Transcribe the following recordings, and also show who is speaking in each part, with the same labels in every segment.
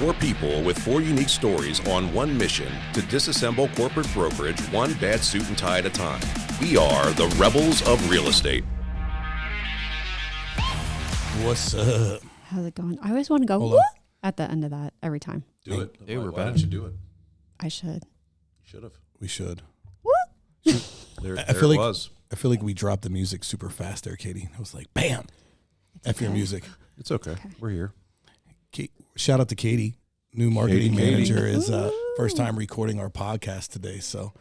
Speaker 1: Four people with four unique stories on one mission to disassemble corporate brokerage one bad suit and tie at a time. We are the Rebels of Real Estate.
Speaker 2: What's up?
Speaker 3: How's it going? I always want to go whoop at the end of that every time.
Speaker 1: Do it.
Speaker 4: Hey, we're
Speaker 1: Why
Speaker 4: back.
Speaker 1: don't you do it?
Speaker 3: I should.
Speaker 1: You should have.
Speaker 2: We should.
Speaker 1: There
Speaker 2: I feel
Speaker 1: it
Speaker 2: like
Speaker 1: was.
Speaker 2: I feel like we dropped the music super fast there, Katie. I was like, bam. F your music.
Speaker 1: It's okay. We're here.
Speaker 2: Shout out to Katie, new marketing
Speaker 1: Katie.
Speaker 2: manager, is first time recording our podcast today. So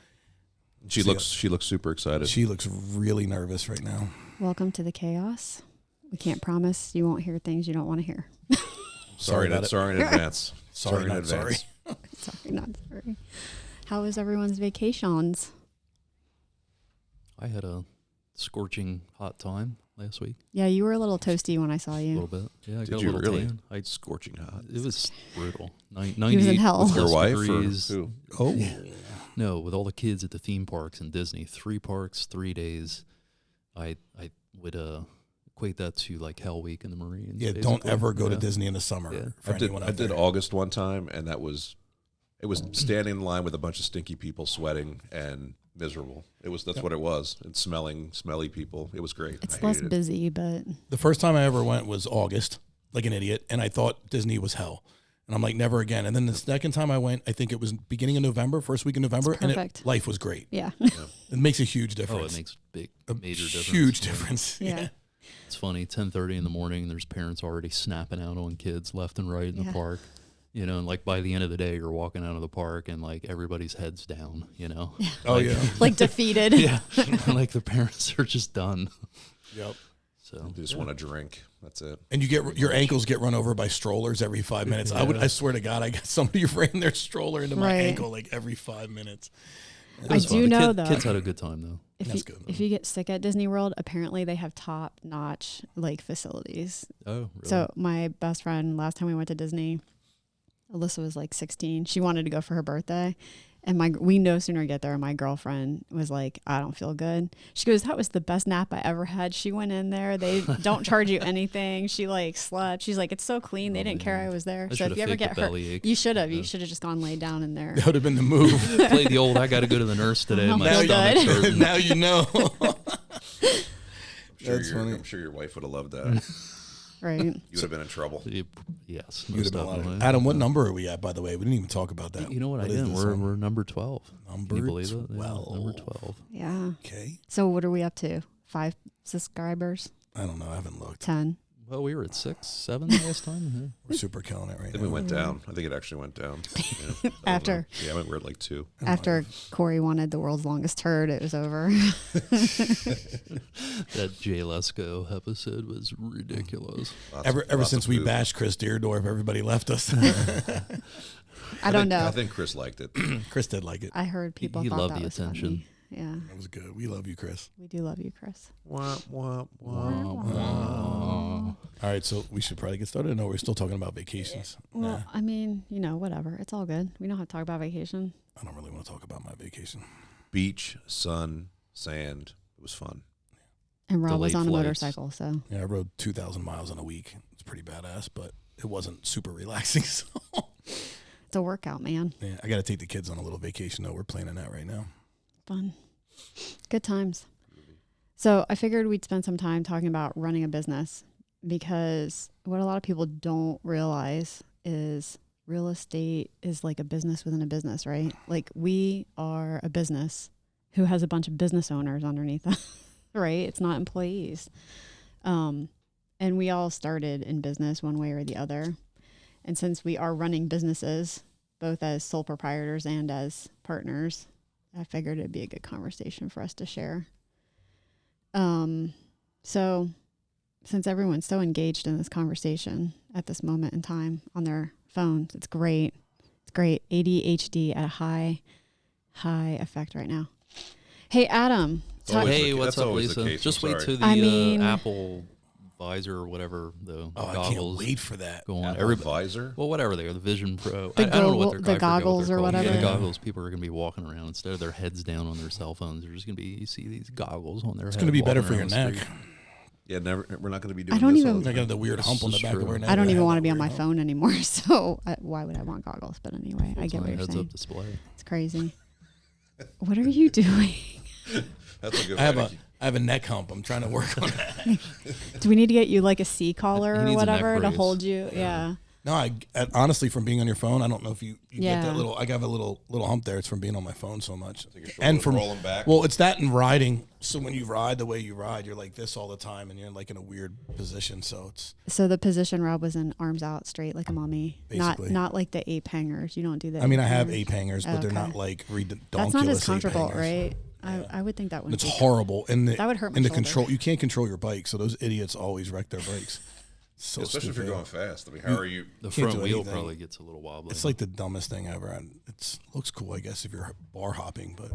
Speaker 1: She looks super excited.
Speaker 2: she looks really nervous right now.
Speaker 3: Welcome to the chaos. We can't promise you won't hear things you don't want to hear.
Speaker 1: sorry in advance.
Speaker 2: Sorry,
Speaker 1: in
Speaker 2: not
Speaker 1: advance.
Speaker 3: Sorry, not sorry. How was everyone's vacations?
Speaker 4: I had a scorching hot time last week.
Speaker 3: Yeah, you were a little toasty when I saw
Speaker 4: A
Speaker 3: you.
Speaker 4: little bit. Yeah, I
Speaker 1: Did
Speaker 4: got a
Speaker 1: you
Speaker 4: little
Speaker 1: really?
Speaker 4: tan.
Speaker 1: Scorching hot.
Speaker 4: It was brutal.
Speaker 3: He was in hell.
Speaker 4: plus
Speaker 1: Your wife
Speaker 4: degrees.
Speaker 1: or who?
Speaker 2: Oh,
Speaker 4: No, with all the kids at the theme parks in Disney, 3 parks, 3 days. I would equate that to like Hell Week in the Marines.
Speaker 2: yeah. Don't
Speaker 4: basically.
Speaker 2: ever go to
Speaker 4: Yeah.
Speaker 2: Disney in the summer.
Speaker 4: Yeah.
Speaker 2: For
Speaker 1: I did
Speaker 2: anyone out there.
Speaker 1: August one time, and it was standing in line with a bunch of stinky people sweating and miserable. That's what it was. And smelly people. It was great.
Speaker 3: It's
Speaker 1: I
Speaker 3: less
Speaker 1: hated it.
Speaker 3: busy, but
Speaker 2: The first time I ever went was August, like an idiot, and I thought Disney was hell. And I'm like, never again. And then the second time I went, I think it was beginning of November, first week of November, and
Speaker 3: perfect.
Speaker 2: life was great.
Speaker 3: yeah.
Speaker 2: It makes a huge
Speaker 4: Oh,
Speaker 2: difference.
Speaker 4: it makes
Speaker 2: a
Speaker 4: major difference.
Speaker 2: huge
Speaker 4: Yeah.
Speaker 2: difference.
Speaker 3: Yeah.
Speaker 4: It's funny, 10:30 in the morning, there's parents already snapping out on kids left and right in
Speaker 3: Yeah.
Speaker 4: the park. You know, and like by the end of the day, you're walking out of the park and like everybody's heads down, you know?
Speaker 2: Oh,
Speaker 4: Like-
Speaker 2: yeah.
Speaker 3: Like defeated.
Speaker 4: Yeah. Like the parents are just done.
Speaker 2: Yep.
Speaker 4: So
Speaker 1: They just want to drink. That's it.
Speaker 2: And you get your ankles get run over by strollers every 5 minutes. I swear to God, I got somebody ran their stroller into my
Speaker 3: Right.
Speaker 2: ankle like every 5 minutes.
Speaker 4: it
Speaker 3: I
Speaker 4: was
Speaker 3: do
Speaker 4: fun. The
Speaker 3: know, though.
Speaker 4: kids had a good time though.
Speaker 2: That's good.
Speaker 3: If you get sick at Disney World, apparently they have top-notch like facilities.
Speaker 4: Oh, really?
Speaker 3: So my best friend, last time we went to Disney, Alyssa was like 16. She wanted to go for her birthday. And we no sooner get there, my girlfriend was like, I don't feel good. She goes, that was the best nap I ever had. She went in there. They don't charge you anything. She like slept. She's like, it's so clean. They didn't care I was there.
Speaker 4: I
Speaker 3: So if
Speaker 4: should've
Speaker 3: you ever
Speaker 4: faked
Speaker 3: get
Speaker 4: the
Speaker 3: hurt,
Speaker 4: bellyache.
Speaker 3: you should have.
Speaker 4: Yeah.
Speaker 3: You should have just gone laid down in there.
Speaker 2: That would have been the move.
Speaker 4: Play the old, I got to go to the nurse today.
Speaker 3: I
Speaker 4: My
Speaker 3: don't feel
Speaker 4: stomach's
Speaker 3: good.
Speaker 4: hurting.
Speaker 2: Now you know. That's funny.
Speaker 1: I'm sure your wife would have loved that.
Speaker 3: Right.
Speaker 1: You would have been in trouble.
Speaker 4: Yes.
Speaker 2: You'd
Speaker 4: most
Speaker 2: have been a lot of-
Speaker 4: definitely.
Speaker 2: Adam, what number are we at, by the way? We didn't even talk about that.
Speaker 4: You know what I
Speaker 2: is
Speaker 4: did?
Speaker 2: this
Speaker 4: We're
Speaker 2: one?
Speaker 4: number 12.
Speaker 2: Number
Speaker 4: Can you believe it?
Speaker 2: 12.
Speaker 4: Yeah, number 12.
Speaker 3: Yeah.
Speaker 2: Okay.
Speaker 3: So what are we up to? 5 subscribers?
Speaker 2: I don't know. I haven't looked.
Speaker 3: 10?
Speaker 4: Well, we were at 6, 7 last time.
Speaker 2: We're super killing it right
Speaker 1: I think
Speaker 2: now.
Speaker 1: we went down. I think it actually went down. Yeah, I don't
Speaker 3: After.
Speaker 1: know. Yeah, I think we're at like 2.
Speaker 3: After Corey wanted the world's longest turd, it was over.
Speaker 4: That Jay Lesko episode was ridiculous.
Speaker 2: Ever since we bashed Chris Deerdorf, everybody left us.
Speaker 3: I don't know.
Speaker 1: I think Chris liked it.
Speaker 2: Chris did like it.
Speaker 3: I heard people
Speaker 4: he
Speaker 3: thought
Speaker 4: loved
Speaker 3: that
Speaker 4: the
Speaker 3: was
Speaker 4: attention.
Speaker 3: funny. Yeah,
Speaker 2: That was good. We love you, Chris.
Speaker 3: we do love you, Chris.
Speaker 1: Wah, wah, wah.
Speaker 2: All right, so we should probably get started. No, we're still talking about vacations.
Speaker 3: Well,
Speaker 2: Nah,
Speaker 3: I mean, whatever. It's all good. We don't have to talk about vacation.
Speaker 2: I don't really want to talk about my vacation.
Speaker 1: Beach, sun, sand. It was fun.
Speaker 3: And Rob was
Speaker 4: Delayed
Speaker 3: on a
Speaker 4: flights.
Speaker 3: motorcycle, so
Speaker 2: Yeah, I rode 2,000 miles in a week. It's pretty badass, but it wasn't super relaxing. So
Speaker 3: it's a workout, man.
Speaker 2: yeah, I got to take the kids on a little vacation, though. We're planning that right now.
Speaker 3: Fun. Good times. So I figured we'd spend some time talking about running a business, because what a lot of people don't realize is real estate is like a business within a business, right? Like we are a business who has a bunch of business owners underneath us, right? It's not employees. And we all started in business one way or the other. And since we are running businesses, both as sole proprietors and as partners, I figured it'd be a good conversation for us to share. So since everyone's so engaged in this conversation at this moment in time on their phones, it's great. It's great. ADHD at a high effect right now. Hey, Adam.
Speaker 4: Hey, what's
Speaker 1: That's
Speaker 4: up,
Speaker 1: always the
Speaker 4: Lisa?
Speaker 1: case.
Speaker 4: Just
Speaker 1: I'm
Speaker 4: wait
Speaker 1: sorry.
Speaker 4: till the
Speaker 3: I mean-
Speaker 4: Apple visor or whatever the
Speaker 2: Oh, I
Speaker 4: goggles
Speaker 2: can't wait for that.
Speaker 4: go on.
Speaker 1: Apple
Speaker 4: Everybody,
Speaker 1: visor.
Speaker 4: well, whatever they are, the Vision Pro.
Speaker 3: The
Speaker 4: I don't know what
Speaker 3: goggle-
Speaker 4: they're
Speaker 3: the
Speaker 4: I forget what
Speaker 3: goggles
Speaker 4: they're
Speaker 3: or
Speaker 4: called.
Speaker 3: whatever.
Speaker 4: Yeah, the
Speaker 2: Yeah.
Speaker 4: goggles. People are going to be walking around instead of their heads down on their cell phones. They're just going to be. You see these goggles on their head.
Speaker 2: It's going to be better
Speaker 4: walking
Speaker 2: for your
Speaker 4: around the
Speaker 2: neck.
Speaker 4: street.
Speaker 1: Yeah, never. We're not going to be doing.
Speaker 3: I don't
Speaker 1: this
Speaker 3: even-
Speaker 1: all the
Speaker 2: I
Speaker 1: time.
Speaker 2: got the weird hump on the
Speaker 4: is
Speaker 2: back of
Speaker 4: true.
Speaker 2: our neck.
Speaker 3: I don't even
Speaker 2: have
Speaker 3: want to
Speaker 2: that
Speaker 3: be on my
Speaker 2: weird hump.
Speaker 3: phone anymore. So why would I want goggles? But anyway, I get what you're
Speaker 4: Heads
Speaker 3: saying.
Speaker 4: up display.
Speaker 3: It's crazy. What are you doing?
Speaker 1: That's a good.
Speaker 2: I have
Speaker 1: way
Speaker 2: a
Speaker 1: to keep-
Speaker 2: I have a neck hump. I'm trying to work on that.
Speaker 3: Do we need to get you like a C collar
Speaker 4: He
Speaker 3: or
Speaker 4: needs a neck
Speaker 3: whatever to
Speaker 4: brace.
Speaker 3: hold you? Yeah.
Speaker 2: No, honestly, from being on your phone, I don't know if you get
Speaker 3: Yeah.
Speaker 2: that little. I got a little hump there. It's from being on my phone so much,
Speaker 1: your shoulders
Speaker 2: and from
Speaker 1: rolling back.
Speaker 2: Well, it's that and riding. So when you ride the way you ride, you're like this all the time, and you're like in a weird position. So it's
Speaker 3: So the position Rob was in, arms out, straight like a mummy.
Speaker 2: Basically.
Speaker 3: Not like the ape hangers. You don't do that.
Speaker 2: I mean, I have ape hangers, but they're
Speaker 3: Okay.
Speaker 2: not like redonkulous.
Speaker 3: That's not as
Speaker 2: ape
Speaker 3: comfortable,
Speaker 2: hangers.
Speaker 3: right?
Speaker 2: Yeah.
Speaker 3: I would think that would.
Speaker 2: And it's horrible, and
Speaker 3: That would hurt my
Speaker 2: And the
Speaker 3: shoulder.
Speaker 2: control, you can't control your bike, so those idiots always wreck their bikes. So
Speaker 1: Especially if
Speaker 2: stupid.
Speaker 1: you're going fast. I mean, how are you?
Speaker 4: The
Speaker 2: Can't
Speaker 4: front
Speaker 2: do
Speaker 4: wheel
Speaker 2: anything.
Speaker 4: probably gets a little wobbly.
Speaker 2: It's like the dumbest thing ever. And it looks cool, I guess, if you're bar hopping, but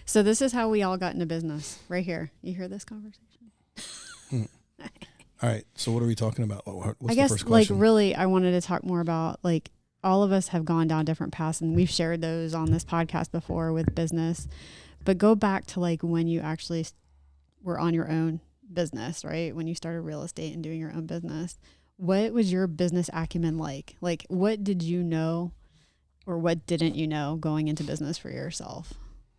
Speaker 3: So this is how we all got into business, right here. You hear this conversation?
Speaker 2: all right. So what are we talking about? What's
Speaker 3: I
Speaker 2: the
Speaker 3: guess
Speaker 2: first
Speaker 3: like
Speaker 2: question?
Speaker 3: really, I wanted to talk more about like all of us have gone down different paths, and we've shared those on this podcast before with business. But go back to like when you actually were on your own business, right? When you started real estate and doing your own business, what was your business acumen like? Like, what did you know, or what didn't you know going into business for yourself?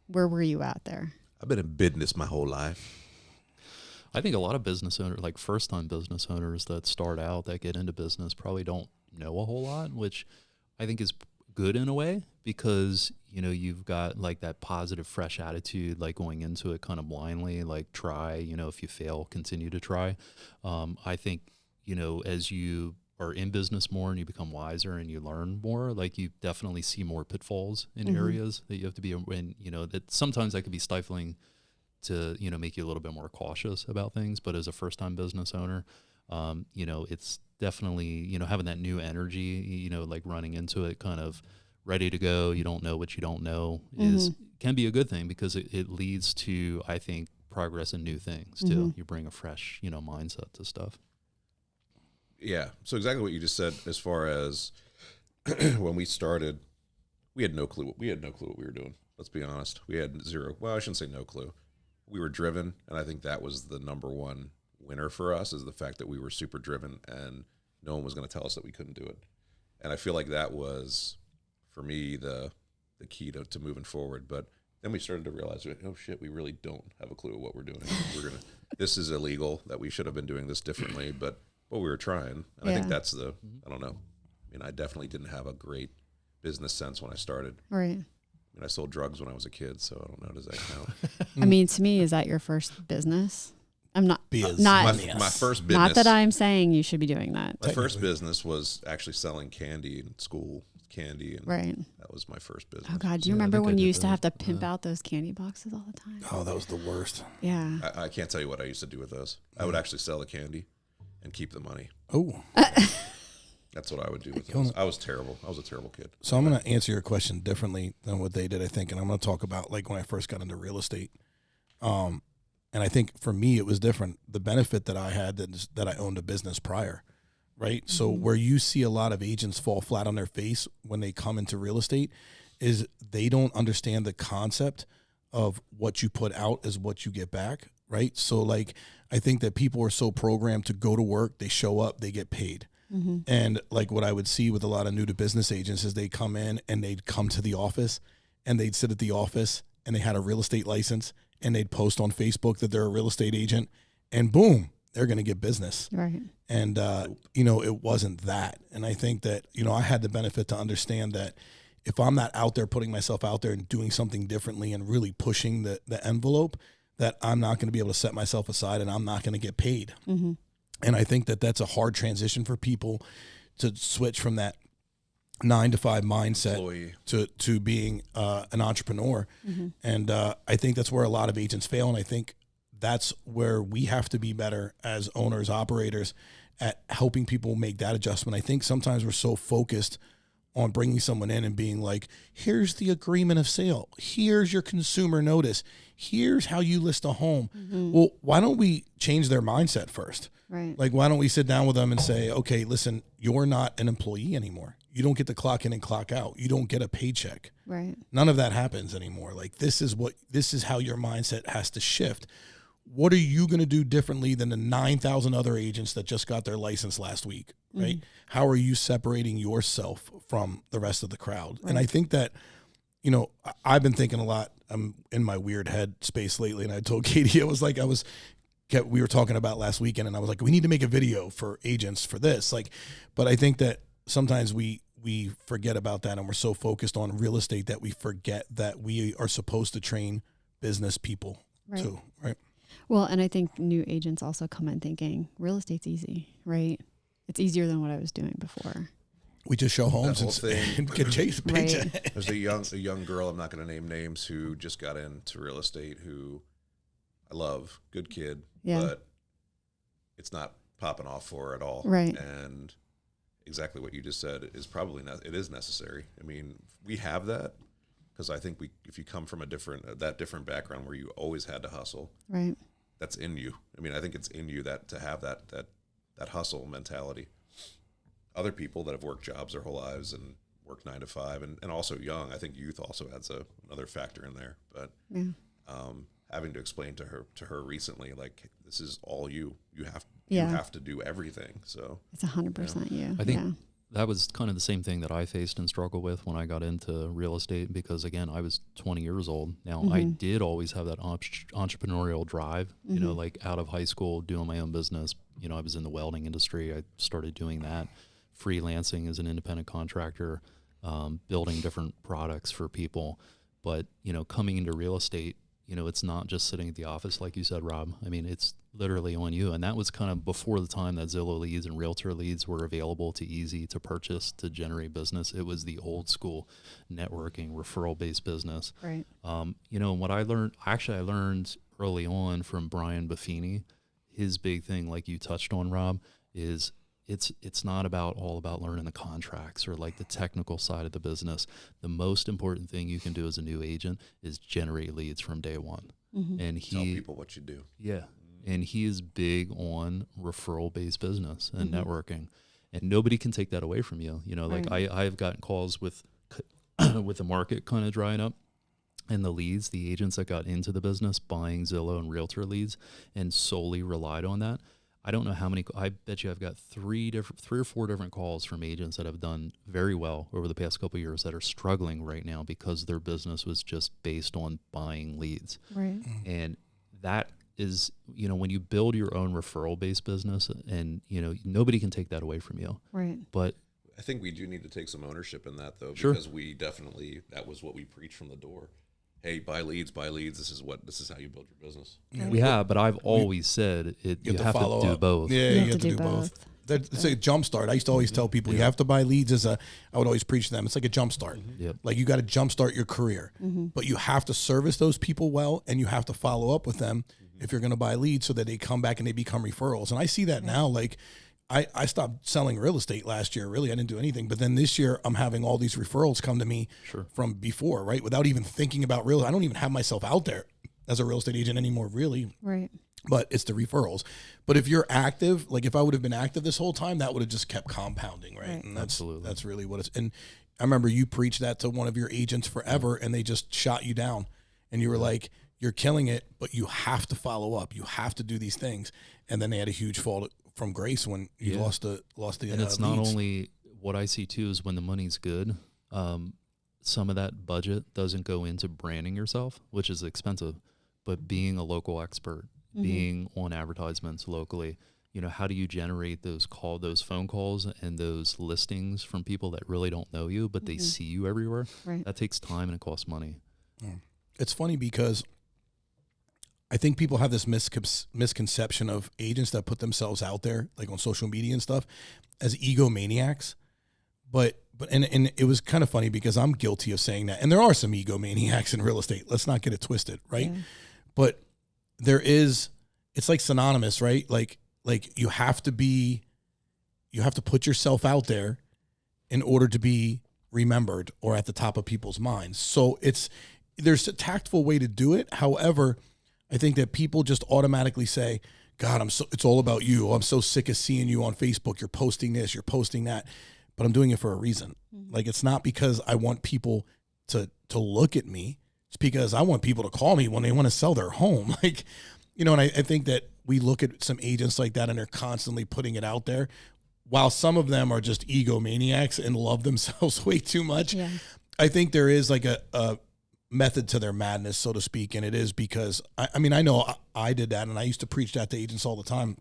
Speaker 3: Where were you at there?
Speaker 1: I've been in business my whole life.
Speaker 4: I think a lot of business owners, like first-time business owners that start out, that get into business, probably don't know a whole lot, which I think is good in a way because, you know, you've got like that positive, fresh attitude, like going into it kind of blindly, like try, you know, if you fail, continue to try. I think, you know, as you are in business more and you become wiser and you learn more, like you definitely see more pitfalls in areas that you have to be in, you know, that sometimes that could be stifling to, you know, make you a little bit more cautious about things. But as a first-time business owner, you know, it's definitely, you know, having that new energy, you know, like running into it kind of ready to go. You don't know what you don't know can be a good thing because it leads to, I think, progress and new things too. You bring a fresh, you know, mindset to stuff.
Speaker 1: Yeah. So exactly what you just said. As far as when we started, we had no clue. We had no clue what we were doing. Let's be honest. We had zero. Well, I shouldn't say no clue. We were driven, and I think that was the number one winner for us, is the fact that we were super driven, and no one was going to tell us that we couldn't do it. And I feel like that was, for me, the key to moving forward. But then we started to realize, oh shit, we really don't have a clue what we're doing. This is illegal. That we should have been doing this differently, but we were trying. And I think that's I don't know. I mean, I definitely didn't have a great business sense when I started.
Speaker 3: Right.
Speaker 1: I mean, I sold drugs when I was a kid, so I don't know. Does that count?
Speaker 3: I mean, to me, is that your first business? I'm not,
Speaker 2: Biz.
Speaker 3: not,
Speaker 1: My first business.
Speaker 3: not that I'm saying you should be doing that.
Speaker 1: My first business was actually selling candy in school, candy, and
Speaker 3: Right.
Speaker 1: that was my first business.
Speaker 3: Oh God, do you
Speaker 4: Yeah, I
Speaker 3: remember
Speaker 4: think I
Speaker 3: when you
Speaker 4: did
Speaker 3: used to
Speaker 4: that.
Speaker 3: have to pimp out those candy boxes all the time?
Speaker 2: Oh, that was the worst.
Speaker 3: Yeah.
Speaker 1: I can't tell you what I used to do with those. I would actually sell the candy and keep the money.
Speaker 2: Oh,
Speaker 1: That's what I would do with those. I was terrible. I was a terrible kid.
Speaker 2: so I'm going to answer your question differently than what they did, I think. And I'm going to talk about like when I first got into real estate. And I think for me, it was different. The benefit that I had that I owned a business prior, right? So where you see a lot of agents fall flat on their face when they come into real estate is they don't understand the concept of what you put out is what you get back, right? So like, I think that people are so programmed to go to work, they show up, they get paid. And like what I would see with a lot of new to business agents is they come in and they'd come to the office and they'd sit at the office and they had a real estate license and they'd post on Facebook that they're a real estate agent and boom, they're going to get business.
Speaker 3: Right.
Speaker 2: And, you know, it wasn't that. And I think that, you know, I had the benefit to understand that if I'm not out there putting myself out there and doing something differently and really pushing the envelope, that I'm not going to be able to set myself aside and I'm not going to get paid. And I think that that's a hard transition for people to switch from that 9-to-5 mindset
Speaker 1: Employee.
Speaker 2: to being an entrepreneur. And I think that's where a lot of agents fail. And I think that's where we have to be better as owners, operators at helping people make that adjustment. I think sometimes we're so focused on bringing someone in and being like, here's the agreement of sale. Here's your consumer notice. Here's how you list a home. Well, why don't we change their mindset first?
Speaker 3: Right.
Speaker 2: Like, why don't we sit down with them and say, okay, listen, you're not an employee anymore. You don't get to clock in and clock out. You don't get a paycheck.
Speaker 3: Right.
Speaker 2: None of that happens anymore. Like, this is how your mindset has to shift. what are you going to do differently than the 9,000 other agents that just got their license last week, right? How are you separating yourself from the rest of the crowd?
Speaker 3: Right.
Speaker 2: And I think that, you know, I've been thinking a lot. I'm in my weird head space lately, and I told Katie, we were talking about last weekend, and I was like, we need to make a video for agents for this. Like, but I think that sometimes we forget about that, and we're so focused on real estate that we forget that we are supposed to train business people too, right?
Speaker 3: Well, and I think new agents also come in thinking real estate's easy, right? It's easier than what I was doing before.
Speaker 2: We just show homes and get chase a paycheck.
Speaker 3: Right.
Speaker 1: There's a young girl, I'm not going to name names, who just got into real estate, who I love, good kid, but it's not popping off for her at all.
Speaker 3: Right.
Speaker 1: And exactly what you just said is probably it is necessary. I mean, we have that because I think if you come from a different background where you always had to hustle,
Speaker 3: right,
Speaker 1: that's in you. I mean, I think it's in you that to have that hustle mentality. Other people that have worked jobs their whole lives and worked 9 to 5 and also young, I think youth also adds another factor in there. But having to explain to her recently, like, this is all you have to do everything. So
Speaker 3: it's 100% you.
Speaker 4: I think that was kind of the same thing that I faced and struggled with when I got into real estate, because again, I was 20 years old. Now I did always have that entrepreneurial drive, you know, like out of high school, doing my own business. You know, I was in the welding industry. I started doing that, freelancing as an independent contractor, building different products for people. But, you know, coming into real estate, you know, it's not just sitting at the office, like you said, Rob. I mean, it's literally on you. And that was kind of before the time that Zillow leads and realtor leads were available to easy to purchase to generate business. It was the old school networking, referral-based business.
Speaker 3: Right.
Speaker 4: You know, what I learned early on from Brian Buffini, his big thing, like you touched on, Rob, is it's not all about learning the contracts or like the technical side of the business. The most important thing you can do as a new agent is generate leads from day one. And
Speaker 1: tell people what you do.
Speaker 4: Yeah. And he is big on referral-based business and networking, and nobody can take that away from you. You know, like I've gotten calls with the market kind of drying up, and the agents that got into the business buying Zillow and realtor leads and solely relied on that. I don't know how many. I bet you I've got three or four different calls from agents that have done very well over the past couple of years that are struggling right now because their business was just based on buying leads.
Speaker 3: Right.
Speaker 4: And that is, you know, when you build your own referral-based business, and, you know, nobody can take that away from you.
Speaker 3: Right.
Speaker 4: But
Speaker 1: I think we do need to take some ownership in that, though,
Speaker 4: Sure.
Speaker 1: because that was what we preach from the door. Hey, buy leads. This is how you build your business.
Speaker 3: Right.
Speaker 4: we have, but I've always said you have to do both.
Speaker 2: Yeah, you have to do both. It's a jump start. I used to always tell people you have to buy leads I would always preach to them. It's like a jump start.
Speaker 4: Yep.
Speaker 2: Like you got to jump start your career, but you have to service those people well, and you have to follow up with them if you're going to buy leads so that they come back and they become referrals. And I see that now. Like I stopped selling real estate last year. Really, I didn't do anything. But then this year, I'm having all these referrals come to me from before, right? Without even thinking about I don't even have myself out there as a real estate agent anymore, really.
Speaker 3: Right.
Speaker 2: But it's the referrals. But if you're active, like if I would have been active this whole time, that would have just kept compounding, right? And that's really what it's. And I remember you preached that to one of your agents forever, and they just shot you down. And you were like, you're killing it, but you have to follow up. You have to do these things. And then they had a huge fall from grace when you lost the
Speaker 4: And it's not only what I see too is when the money's good, some of that budget doesn't go into branding yourself, which is expensive, but being a local expert, being on advertisements locally, you know, how do you generate those phone calls and those listings from people that really don't know you, but they see you everywhere?
Speaker 3: Right.
Speaker 4: That takes time and it costs money.
Speaker 2: It's funny because I think people have this misconception of agents that put themselves out there, like on social media and stuff, as egomaniacs. But it was kind of funny because I'm guilty of saying that. And there are some egomaniacs in real estate. Let's not get it twisted, right? Yeah. But it's like synonymous, right? Like you have to put yourself out there in order to be remembered or at the top of people's minds. So there's a tactful way to do it. However, I think that people just automatically say, God, it's all about you. I'm so sick of seeing you on Facebook. You're posting this, you're posting that, but I'm doing it for a reason. Like, it's not because I want people to look at me. It's because I want people to call me when they want to sell their home. Like, you know, and I think that we look at some agents like that and they're constantly putting it out there. While some of them are just egomaniacs and love themselves way too much, I think there is like a method to their madness, so to speak. And it is because, I mean, I know I did that and I used to preach that to agents all the time.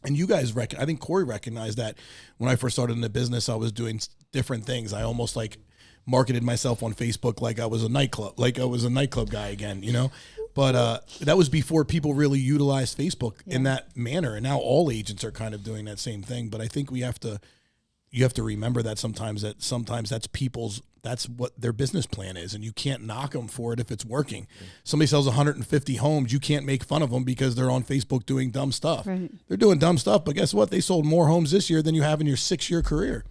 Speaker 2: And you guys, I think Corey recognized that when I first started in the business, I was doing different things. I almost like marketed myself on Facebook like I was a nightclub guy again, you know? But that was before people really utilized Facebook in that manner. And now all agents are kind of doing that same thing. But I think you have to remember that sometimes that's what their business plan is. And you can't knock them for it if it's working. Somebody sells 150 homes. You can't make fun of them because they're on Facebook doing dumb stuff.
Speaker 3: Right.
Speaker 2: They're doing dumb stuff. But guess what? They sold more homes this year than you have in your 6-year career.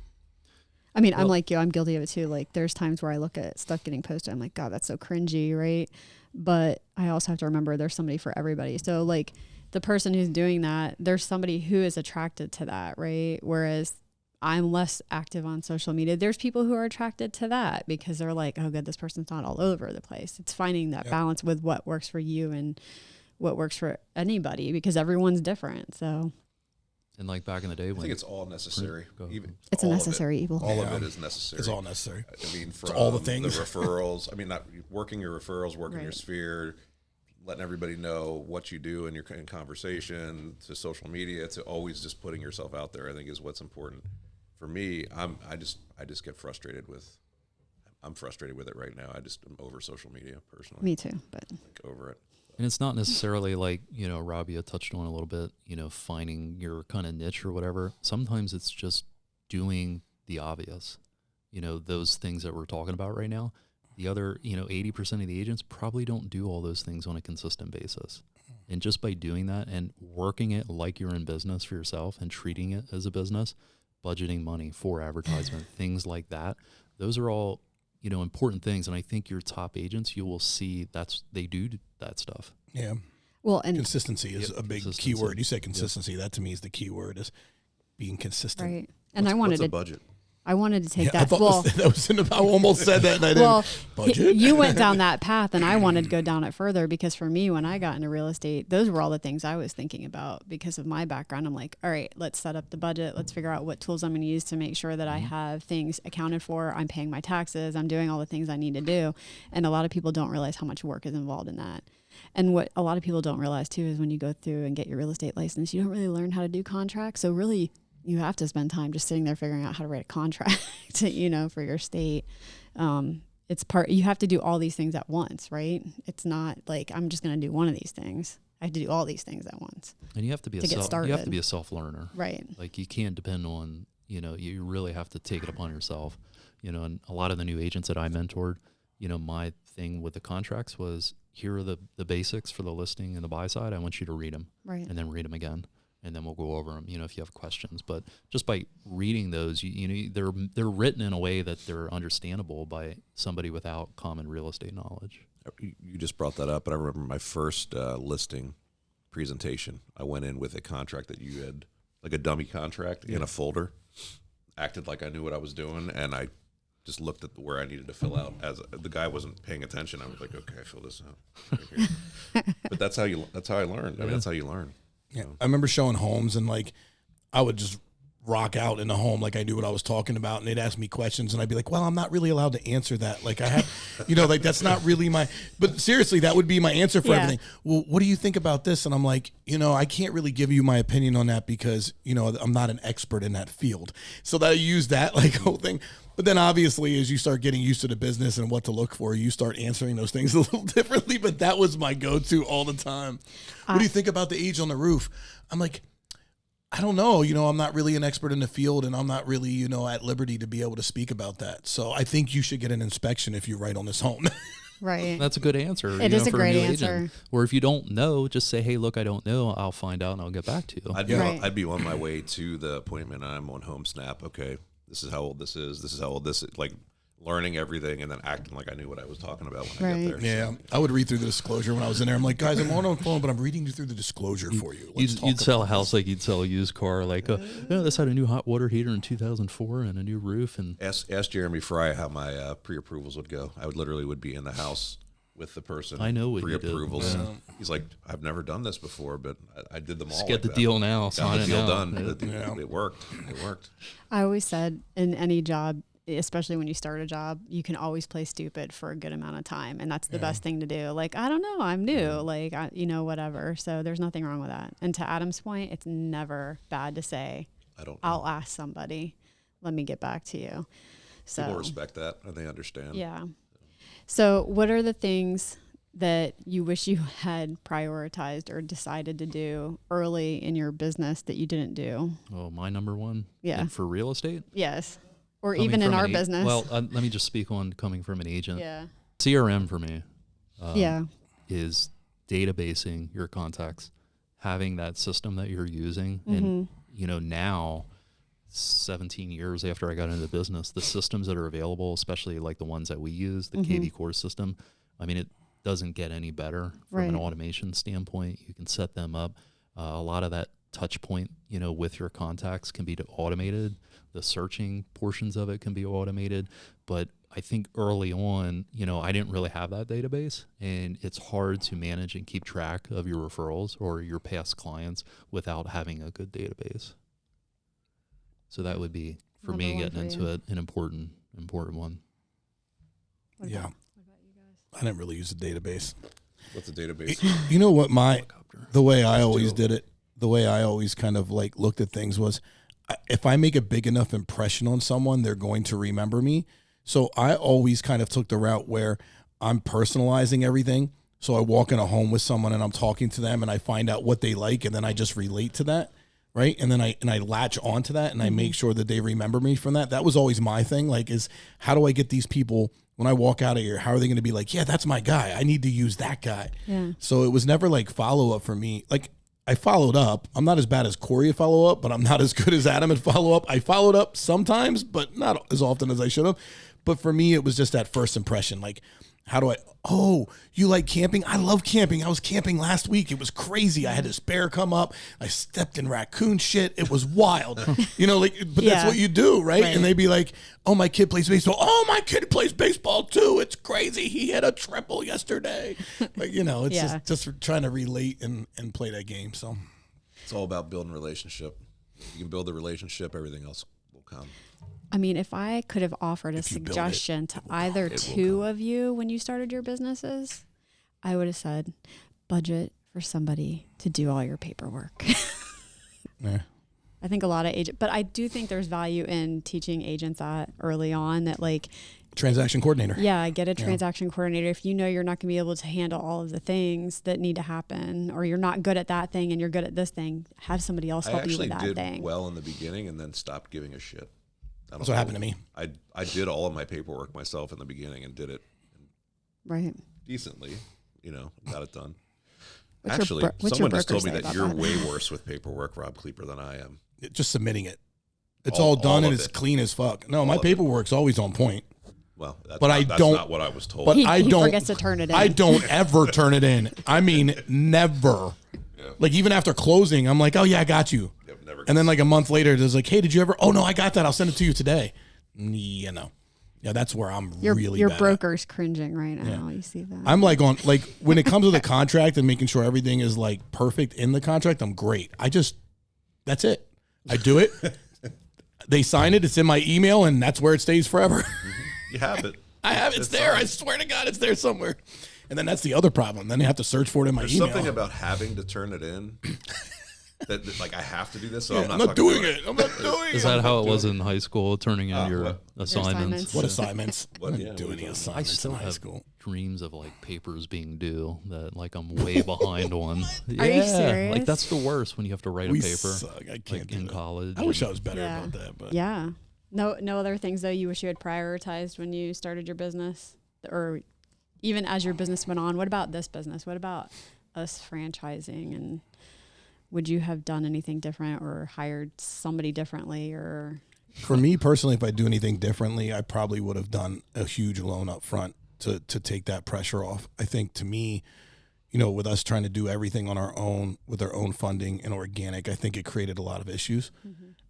Speaker 3: I mean, I'm like you. I'm guilty of it too. Like, there's times where I look at stuff getting posted. I'm like, God, that's so cringy, right? But I also have to remember there's somebody for everybody. So, like, the person who's doing that, there's somebody who is attracted to that, right? Whereas I'm less active on social media. There's people who are attracted to that because they're like, oh, good, this person's not all over the place. It's finding that balance with what works for you and what works for anybody because everyone's different. So.
Speaker 4: And like back in the day,
Speaker 1: I think it's all necessary.
Speaker 3: It's a necessary evil.
Speaker 1: All of it is necessary.
Speaker 2: It's all necessary.
Speaker 1: I mean, from
Speaker 2: all the things,
Speaker 1: the referrals. I mean, not working your referrals, working your sphere, letting everybody know what you do in your conversation, to social media, to always just putting yourself out there. I think is what's important. For me, I just get frustrated with. I'm frustrated with it right now. I'm over social media personally.
Speaker 3: Me too, but
Speaker 1: like over it.
Speaker 4: And it's not necessarily like, you know, Robbie had touched on a little bit, you know, finding your kind of niche or whatever. Sometimes it's just doing the obvious, you know, those things that we're talking about right now. The other, you know, 80% of the agents probably don't do all those things on a consistent basis. And just by doing that and working it like you're in business for yourself and treating it as a business, budgeting money for advertisement, things like that, those are all, you know, important things. And I think your top agents, you will see they do that stuff.
Speaker 2: Yeah.
Speaker 3: Well, and
Speaker 2: consistency is a big key word. You say consistency. That to me is the key word, is being consistent.
Speaker 3: Right. And
Speaker 1: what's a budget?
Speaker 3: I wanted to take
Speaker 2: that. I almost said that and I didn't.
Speaker 3: Well,
Speaker 2: budget?
Speaker 3: You went down that path and I wanted to go down it further because for me, when I got into real estate, those were all the things I was thinking about because of my background. I'm like, all right, let's set up the budget. Let's figure out what tools I'm going to use to make sure that I have things accounted for. I'm paying my taxes. I'm doing all the things I need to do. And a lot of people don't realize how much work is involved in that. And what a lot of people don't realize too is when you go through and get your real estate license, you don't really learn how to do contracts. So really, you have to spend time just sitting there figuring out how to write a contract, you know, for your state. You have to do all these things at once, right? It's not like I'm just going to do one of these things. I have to do all these things at once.
Speaker 4: And you have to be a self-learner.
Speaker 3: Right.
Speaker 4: Like you can't depend on, you know, you really have to take it upon yourself, you know, and a lot of the new agents that I mentored, you know, my thing with the contracts was, here are the basics for the listing and the buy side. I want you to read them.
Speaker 3: Right.
Speaker 4: And then read them again. And then we'll go over them, you know, if you have questions. But just by reading those, you know, they're written in a way that they're understandable by somebody without common real estate knowledge.
Speaker 1: You just brought that up, but I remember my first listing presentation. I went in with a contract that you had, like a dummy contract in a folder, acted like I knew what I was doing, and I just looked at where I needed to fill out. As the guy wasn't paying attention, I was like, okay, fill this out. Right. But that's how I learned. I mean, that's how you learn.
Speaker 2: Yeah, I remember showing homes and like I would just rock out in a home like I knew what I was talking about, and they'd ask me questions and I'd be like, well, I'm not really allowed to answer that. Like I have, you know, like that's not really but seriously, that would be my answer for everything. Well, what do you think about this? And I'm like, you know, I can't really give you my opinion on that because, you know, I'm not an expert in that field. So that I use that like whole thing. But then obviously as you start getting used to the business and what to look for, you start answering those things a little differently. But that was my go-to all the time. What do you think about the age on the roof? I'm like, I don't know. You know, I'm not really an expert in the field and I'm not really, you know, at liberty to be able to speak about that. So I think you should get an inspection if you write on this home.
Speaker 3: Right.
Speaker 4: That's a good answer.
Speaker 3: It is a great answer.
Speaker 4: Or if you don't know, just say, hey, look, I don't know. I'll find out and I'll get back to you.
Speaker 1: I'd be on my way to the appointment. I'm on Home Snap. Okay. This is how old this is. This is how old this is. Like learning everything and then acting like I knew what I was talking about when I got there.
Speaker 2: Yeah. So, I would read through the disclosure when I was in there. I'm like, guys, I'm on the phone, but I'm reading through the disclosure for you.
Speaker 4: You'd sell a house like you'd sell a used car. Like, this had a new hot water heater in 2004 and a new roof. And
Speaker 1: ask Jeremy Fry how my pre-approvals would go. I would be in the house with the person.
Speaker 4: I know what you did.
Speaker 1: Pre-approvals.
Speaker 2: Yeah.
Speaker 1: He's like, I've never done this before, but I did them all.
Speaker 4: Just get
Speaker 1: like
Speaker 4: the
Speaker 1: that.
Speaker 4: deal now.
Speaker 1: Got
Speaker 4: Sign
Speaker 1: the
Speaker 4: it
Speaker 1: deal
Speaker 4: now.
Speaker 1: done.
Speaker 4: Yeah.
Speaker 1: It worked. It worked.
Speaker 3: I always said in any job, especially when you start a job, you can always play stupid for a good amount of time. And that's the best thing to do. Like, I don't know, I'm new, like, whatever. So there's nothing wrong with that. And to Adam's point, it's never bad to say, I'll ask somebody, let me get back to you. So
Speaker 1: People respect that and they understand.
Speaker 3: Yeah. So what are the things that you wish you had prioritized or decided to do early in your business that you didn't do?
Speaker 4: Oh, my number one?
Speaker 3: Yeah.
Speaker 4: And for real estate?
Speaker 3: Yes. Or
Speaker 4: Coming
Speaker 3: even in
Speaker 4: from
Speaker 3: our
Speaker 4: an
Speaker 3: business.
Speaker 4: Well, let me just speak on coming from an agent.
Speaker 3: Yeah.
Speaker 4: CRM for me
Speaker 3: Yeah.
Speaker 4: is databasing your contacts, having that system that you're using.
Speaker 3: Mm-hmm.
Speaker 4: And, now 17 years after I got into the business, the systems that are available, especially like the ones that we use, the
Speaker 3: Mm-hmm.
Speaker 4: KV core system, I mean, it doesn't get any better from
Speaker 3: Right.
Speaker 4: an automation standpoint. You can set them up. A lot of that touch point, with your contacts can be automated. The searching portions of it can be automated. But I think early on, I didn't really have that database, and it's hard to manage and keep track of your referrals or your past clients without having a good database. So that would be, for
Speaker 3: Number
Speaker 4: me,
Speaker 3: one
Speaker 4: getting
Speaker 3: for
Speaker 4: into
Speaker 3: you.
Speaker 4: it, an important one.
Speaker 3: What
Speaker 2: Yeah.
Speaker 3: about you guys?
Speaker 2: I didn't really use a database.
Speaker 1: What's the database?
Speaker 2: You know what
Speaker 4: Helicopter.
Speaker 2: the way I always
Speaker 1: do.
Speaker 2: did it, the way I always kind of like looked at things was, if I make a big enough impression on someone, they're going to remember me. So I always kind of took the route where I'm personalizing everything. So I walk in a home with someone and I'm talking to them and I find out what they like and then I just relate to that. Right. And then I latch onto that and I make sure that they remember me from that. That was always my thing. Like, is how do I get these people when I walk out of here? How are they going to be like, yeah, that's my guy. I need to use that guy.
Speaker 3: Yeah.
Speaker 2: So it was never like follow up for me. Like, I followed up. I'm not as bad as Corey at follow up, but I'm not as good as Adam at follow up. I followed up sometimes, but not as often as I should have. But for me, it was just that first impression. Like, how do oh, you like camping? I love camping. I was camping last week. It was crazy. I had this bear come up. I stepped in raccoon shit. It was wild. But that's
Speaker 3: Yeah.
Speaker 2: what you do, right?
Speaker 3: Right.
Speaker 2: And they'd be like, oh, my kid plays baseball. Oh, my kid plays baseball too. It's crazy. He hit a triple yesterday. Like, it's
Speaker 3: Yeah.
Speaker 2: just trying to relate and play that game. So
Speaker 1: It's all about building a relationship. You can build the relationship, everything else will come.
Speaker 3: I mean, if I could have offered a
Speaker 2: If you build it,
Speaker 3: suggestion to either two of you when you started your businesses, I would have said, budget for somebody to do all your paperwork.
Speaker 2: yeah.
Speaker 3: I think a lot of agents, but I do think there's value in teaching agents that early on that, like,
Speaker 2: Transaction coordinator.
Speaker 3: yeah, get a transaction coordinator. If you know you're not going to be able to handle all of the things that need to happen, or you're not good at that thing and you're good at this thing, have somebody else
Speaker 1: I
Speaker 3: help you
Speaker 1: actually
Speaker 3: with that
Speaker 1: did
Speaker 3: thing.
Speaker 1: well in the beginning and then stopped giving a shit.
Speaker 2: That's what happened to me.
Speaker 1: I did all of my paperwork myself in the beginning and did it
Speaker 3: Right.
Speaker 1: decently, got it done.
Speaker 3: What's your
Speaker 1: Actually,
Speaker 3: what's your
Speaker 1: someone just
Speaker 3: broker
Speaker 1: told me
Speaker 3: say
Speaker 1: that
Speaker 3: about
Speaker 1: you're
Speaker 3: that?
Speaker 1: way worse with paperwork, Rob Kleeper, than I am.
Speaker 2: Just submitting it. It's
Speaker 1: All
Speaker 2: all done and
Speaker 1: of
Speaker 2: it's
Speaker 1: it.
Speaker 2: clean as fuck. No, my
Speaker 1: of it.
Speaker 2: paperwork's always on point.
Speaker 1: Well, that's,
Speaker 2: But
Speaker 1: not, that's not what I was told.
Speaker 2: But
Speaker 3: He
Speaker 2: I don't
Speaker 3: forgets to turn it in.
Speaker 2: I don't ever turn it in. I mean, never.
Speaker 1: Yeah.
Speaker 2: Like, even after closing, I'm like, oh yeah, I got you.
Speaker 1: Yep, never
Speaker 2: And then like a month later, it's like, hey, did you ever? Oh no, I got that. I'll send it to you today. Yeah, that's where I'm really
Speaker 3: your
Speaker 2: bad at.
Speaker 3: broker's cringing right now. You see that?
Speaker 2: I'm like when it comes to the contract and making sure everything is like perfect in the contract, I'm great. That's it. I do it. They sign it. It's in my email, and that's where it stays forever.
Speaker 1: You have it.
Speaker 2: I have it. It's there. I swear to God, it's there somewhere. And then that's the other problem. Then you have to search for it in my
Speaker 1: There's
Speaker 2: email.
Speaker 1: something about having to turn it in that like I have to do this, so
Speaker 2: Yeah,
Speaker 1: I'm
Speaker 2: I'm
Speaker 1: not
Speaker 2: not
Speaker 1: fucking
Speaker 2: doing it. I'm not doing it.
Speaker 4: Is that how it was in high school, turning in your
Speaker 1: what?
Speaker 4: assignments?
Speaker 2: What assignments?
Speaker 1: What?
Speaker 2: I
Speaker 1: Yeah,
Speaker 2: didn't do
Speaker 1: what
Speaker 2: any
Speaker 1: are you talking about?
Speaker 4: I
Speaker 2: assignments
Speaker 4: still
Speaker 2: in high
Speaker 4: have
Speaker 2: school.
Speaker 4: dreams of like papers being due that like I'm way behind on.
Speaker 3: Are you serious?
Speaker 4: Like that's the worst when you have to write
Speaker 2: We
Speaker 4: a paper
Speaker 2: suck. I can't
Speaker 4: like
Speaker 2: do
Speaker 4: in
Speaker 2: that.
Speaker 4: college.
Speaker 2: I wish I
Speaker 4: and-
Speaker 2: was better
Speaker 3: Yeah.
Speaker 2: about that, but
Speaker 3: Yeah. No other things though you wish you had prioritized when you started your business, or even as your business went on. What about this business? What about us franchising? And would you have done anything different or hired somebody differently? Or
Speaker 2: for me personally, if I do anything differently, I probably would have done a huge loan up front to take that pressure off. I think to me, with us trying to do everything on our own with our own funding and organic, I think it created a lot of issues.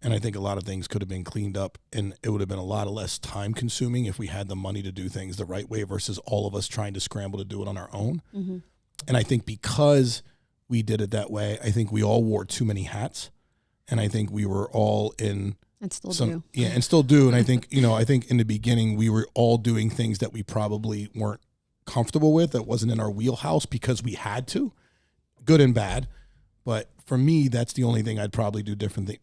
Speaker 2: And I think a lot of things could have been cleaned up, and it would have been a lot less time consuming if we had the money to do things the right way versus all of us trying to scramble to do it on our own. And I think because we did it that way, I think we all wore too many hats, and I think we were all in
Speaker 3: and still do.
Speaker 2: Yeah, and still do. And I think, I think in the beginning we were all doing things that we probably weren't comfortable with, that wasn't in our wheelhouse because we had to, good and bad. But for me, that's the only thing I'd probably do differently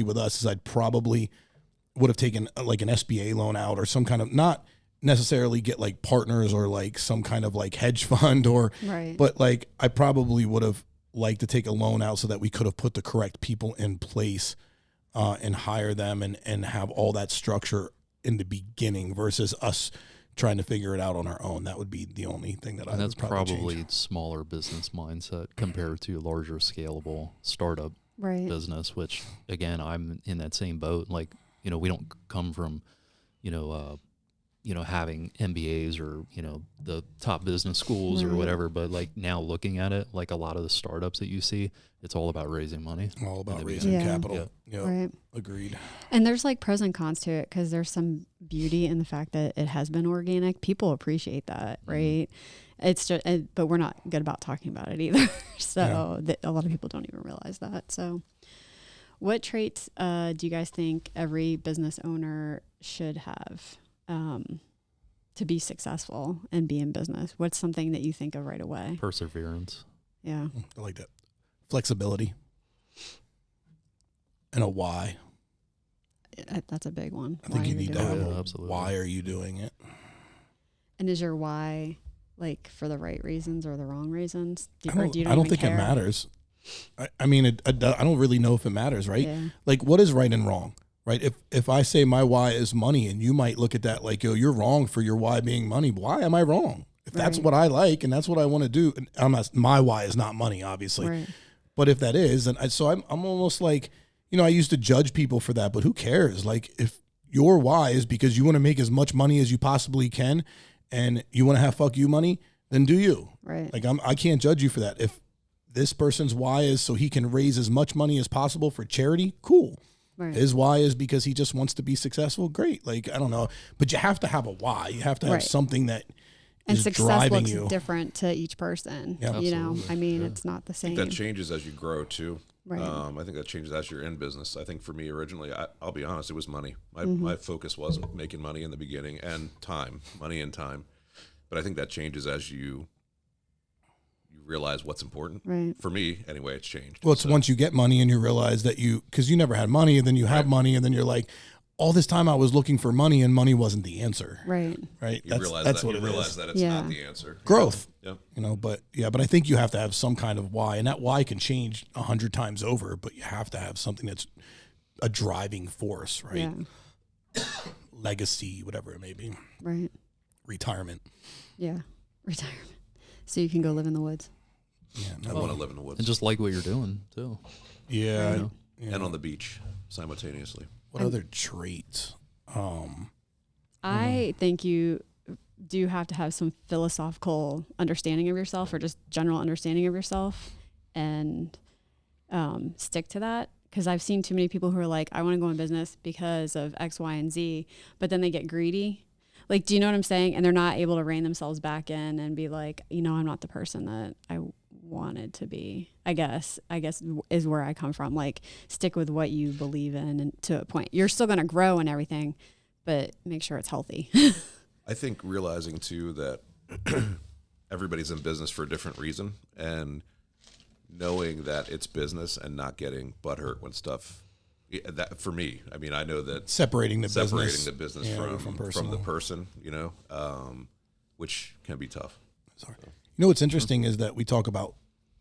Speaker 2: with us, is I'd probably would have taken like an SBA loan out, or some kind of, not necessarily get like partners or like some kind of like hedge fund or,
Speaker 3: Right.
Speaker 2: but like I probably would have liked to take a loan out so that we could have put the correct people in place and hire them and have all that structure in the beginning versus us trying to figure it out on our own. That would be the only thing that I would
Speaker 4: that's
Speaker 2: probably change.
Speaker 4: smaller business mindset compared to larger scalable startup
Speaker 3: Right.
Speaker 4: business, which again, I'm in that same boat. Like, we don't come from, having MBAs or, the top business schools or whatever, but like now looking at it, like a lot of the startups that you see, it's all about raising money.
Speaker 2: All about
Speaker 4: the
Speaker 2: raising
Speaker 3: beginning.
Speaker 2: capital. Yeah.
Speaker 3: Right.
Speaker 2: Agreed.
Speaker 3: And there's like pros and cons to it, because there's some beauty in the fact that it has been organic. People appreciate that, right? It's just, but we're not good about talking about it either. So a lot of people don't even realize that. So what traits do you guys think every business owner should have to be successful and be in business? What's something that you think of right away?
Speaker 4: Perseverance.
Speaker 3: Yeah.
Speaker 2: I like that. Flexibility. And a why.
Speaker 3: That's a big one.
Speaker 2: I think you need to have
Speaker 4: Yeah,
Speaker 2: a
Speaker 4: absolutely.
Speaker 2: why are you doing it?
Speaker 3: And is your why like for the right reasons or the wrong reasons?
Speaker 2: I don't think it matters. I mean, I don't really know if it matters, right?
Speaker 3: Yeah.
Speaker 2: Like, what is right and wrong, right? If I say my why is money, and you might look at that like, yo, you're wrong for your why being money. Why am I wrong? If that's
Speaker 3: Right.
Speaker 2: what I like and that's what I want to do, and my why is not money, obviously.
Speaker 3: Right.
Speaker 2: But if that is, then I'm almost like, I used to judge people for that, but who cares? Like, if your why is because you want to make as much money as you possibly can, and you want to have fuck you money, then do you.
Speaker 3: Right.
Speaker 2: Like, I can't judge you for that. If this person's why is so he can raise as much money as possible for charity, cool.
Speaker 3: Right.
Speaker 2: His why is because he just wants to be successful, great. Like, I don't know, but you have to have a why. You have to have
Speaker 3: Right.
Speaker 2: something that
Speaker 3: And
Speaker 2: is
Speaker 3: success
Speaker 2: driving
Speaker 3: looks
Speaker 2: you.
Speaker 3: different to each person.
Speaker 2: Yeah.
Speaker 3: I mean, it's not the
Speaker 1: I
Speaker 3: same.
Speaker 1: think that changes as you grow too.
Speaker 3: Right.
Speaker 1: I think that changes as you're in business. I think for me originally, I'll be honest, it was money. My focus wasn't making money in the beginning, and money and time. But I think that changes as you realize what's important.
Speaker 3: Right.
Speaker 1: For me, anyway, it's changed.
Speaker 2: Well, it's
Speaker 1: So,
Speaker 2: once you get money and you realize that because you never had money, and then you have money, and then you're like, all this time I was looking for money, and money wasn't the answer.
Speaker 3: Right.
Speaker 2: Right.
Speaker 1: you realize
Speaker 2: that's
Speaker 1: that,
Speaker 2: what
Speaker 1: you
Speaker 2: it
Speaker 1: realize
Speaker 2: is.
Speaker 1: that it's
Speaker 3: Yeah.
Speaker 1: not the answer.
Speaker 2: Growth.
Speaker 1: Yeah.
Speaker 2: But I think you have to have some kind of why, and that why can change 100 times over, but you have to have something that's a driving force, right?
Speaker 3: Yeah.
Speaker 2: Legacy, whatever it may be.
Speaker 3: Right.
Speaker 2: Retirement.
Speaker 3: Yeah. Retirement. So you can go live in the woods.
Speaker 2: Yeah.
Speaker 1: I want to live in the woods
Speaker 4: And just like what you're doing too.
Speaker 2: Yeah.
Speaker 3: Right.
Speaker 2: Yeah.
Speaker 1: and on the beach simultaneously.
Speaker 2: What other traits?
Speaker 3: I think you do have to have some philosophical understanding of yourself, or just general understanding of yourself, and stick to that. Because I've seen too many people who are like, I want to go in business because of X, Y, and Z, but then they get greedy. Like, do you know what I'm saying? And they're not able to rein themselves back in and be like, I'm not the person that I wanted to be. I guess is where I come from. Like, stick with what you believe in, and to a point. You're still going to grow and everything, but make sure it's healthy.
Speaker 1: I think realizing too that everybody's in business for a different reason, and knowing that it's business and not getting butthurt when stuff. That for me, I mean, I know that
Speaker 2: Separating the business,
Speaker 1: from the person, which can be tough.
Speaker 2: Sorry. What's interesting is that we talk about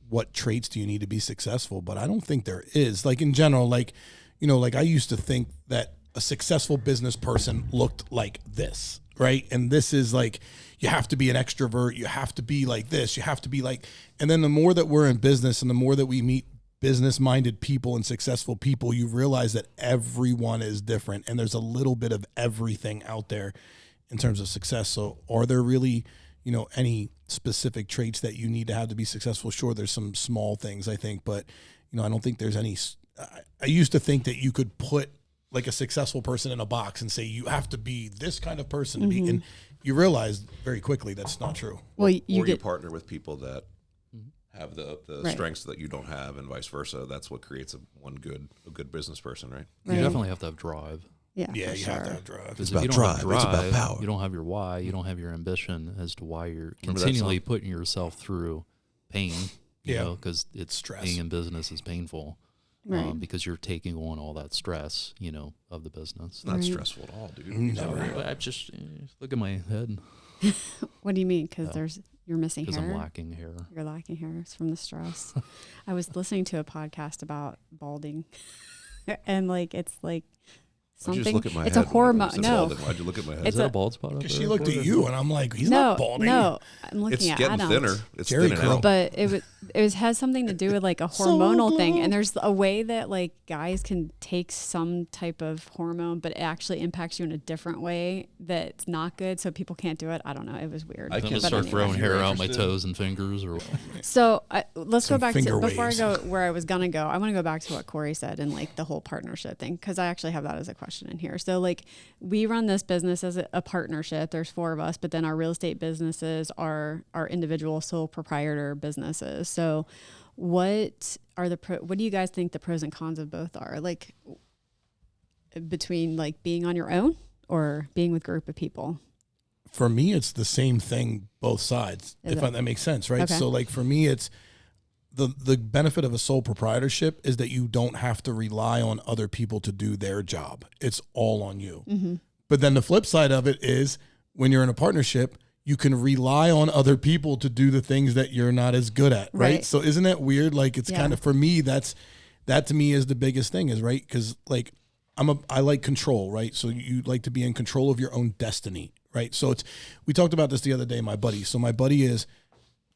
Speaker 2: what traits do you need to be successful, but I don't think there is. Like, in general, like I used to think that a successful business person looked like this, right? And this is like, you have to be an extrovert, you have to be like this, you have to be like, and then the more that we're in business and the more that we meet business-minded people and successful people, you realize that everyone is different, and there's a little bit of everything out there in terms of success. So are there really, any specific traits that you need to have to be successful. Sure, there's some small things, I think, but, I don't think there's any. I used to think that you could put like a successful person in a box and say, you have to be this kind of person to be, and you realize very quickly that's not true.
Speaker 3: Well,
Speaker 1: you partner with people that have the
Speaker 3: Right.
Speaker 1: strengths that you don't have, and vice versa. That's what creates a good business person, right?
Speaker 3: Right.
Speaker 4: You definitely have to have drive.
Speaker 3: Yeah,
Speaker 2: Yeah,
Speaker 3: for
Speaker 2: you
Speaker 3: sure.
Speaker 2: have to have drive.
Speaker 4: Because
Speaker 1: about
Speaker 4: if you don't have
Speaker 1: drive, it's about
Speaker 4: drive,
Speaker 1: power.
Speaker 4: you don't have your why, you don't have your ambition as to why you're
Speaker 1: Remember that
Speaker 4: continually
Speaker 1: song?
Speaker 4: putting yourself through pain. You
Speaker 2: Yeah.
Speaker 4: know, because it's
Speaker 2: Stress.
Speaker 4: being in business is painful.
Speaker 3: Right.
Speaker 4: Because you're taking on all that stress, of the business.
Speaker 1: It's not
Speaker 3: Right.
Speaker 1: stressful at all, dude.
Speaker 2: No.
Speaker 4: But I just look at my head
Speaker 3: What do you mean? Because you're missing
Speaker 4: because
Speaker 3: hair.
Speaker 4: I'm lacking hair.
Speaker 3: You're lacking hair. It's from the stress. I was listening to a podcast about balding, and it's like
Speaker 1: Why'd you just
Speaker 3: something.
Speaker 1: look at my
Speaker 3: It's
Speaker 1: head
Speaker 3: a
Speaker 1: when
Speaker 3: hormone.
Speaker 1: I said
Speaker 3: No,
Speaker 1: balding? Why'd you look at my head?
Speaker 4: Is
Speaker 3: It's
Speaker 4: that
Speaker 3: a-
Speaker 4: a bald spot?
Speaker 2: Because she looked at you, and I'm like, he's
Speaker 3: no,
Speaker 2: not balding.
Speaker 3: no. I'm looking
Speaker 1: It's
Speaker 3: at
Speaker 1: getting
Speaker 3: Adam.
Speaker 1: thinner. It's
Speaker 2: Jerry
Speaker 1: thinning
Speaker 2: curl.
Speaker 1: out.
Speaker 3: But it has something to do with like a
Speaker 2: So
Speaker 3: hormonal thing,
Speaker 2: glow.
Speaker 3: and there's a way that like guys can take some type of hormone, but it actually impacts you in a different way that's not good. So people can't do it. I don't know. It was weird.
Speaker 1: I
Speaker 4: I'm
Speaker 1: can't
Speaker 4: gonna
Speaker 3: But
Speaker 4: start
Speaker 3: anyway.
Speaker 4: throwing hair
Speaker 1: You're
Speaker 4: out my
Speaker 1: interested?
Speaker 4: toes and fingers, or
Speaker 3: So let's go
Speaker 2: Some
Speaker 3: back to
Speaker 2: finger
Speaker 3: before
Speaker 2: waves.
Speaker 3: I go where I was gonna go. I want to go back to what Corey said and like the whole partnership thing, because I actually have that as a question in here. So like we run this business as a partnership. There's 4 of us, but then our real estate businesses are our individual sole proprietor businesses. So what do you guys think the pros and cons of both are? Like between like being on your own or being with a group of people?
Speaker 2: For me, it's the same thing, both sides,
Speaker 3: Is
Speaker 2: if
Speaker 3: it?
Speaker 2: that makes sense, right?
Speaker 3: Okay.
Speaker 2: So like for me, it's the benefit of a sole proprietorship is that you don't have to rely on other people to do their job. It's all on you.
Speaker 3: Mm-hmm.
Speaker 2: But then the flip side of it is when you're in a partnership, you can rely on other people to do the things that you're not as good at, right?
Speaker 3: Right.
Speaker 2: So isn't that weird? Like it's
Speaker 3: Yeah.
Speaker 2: kind of, for me, that to me is the biggest thing, is right. Cause like I like control, right? So you like to be in control of your own destiny, right? So we talked about this the other day, my buddy. So my buddy is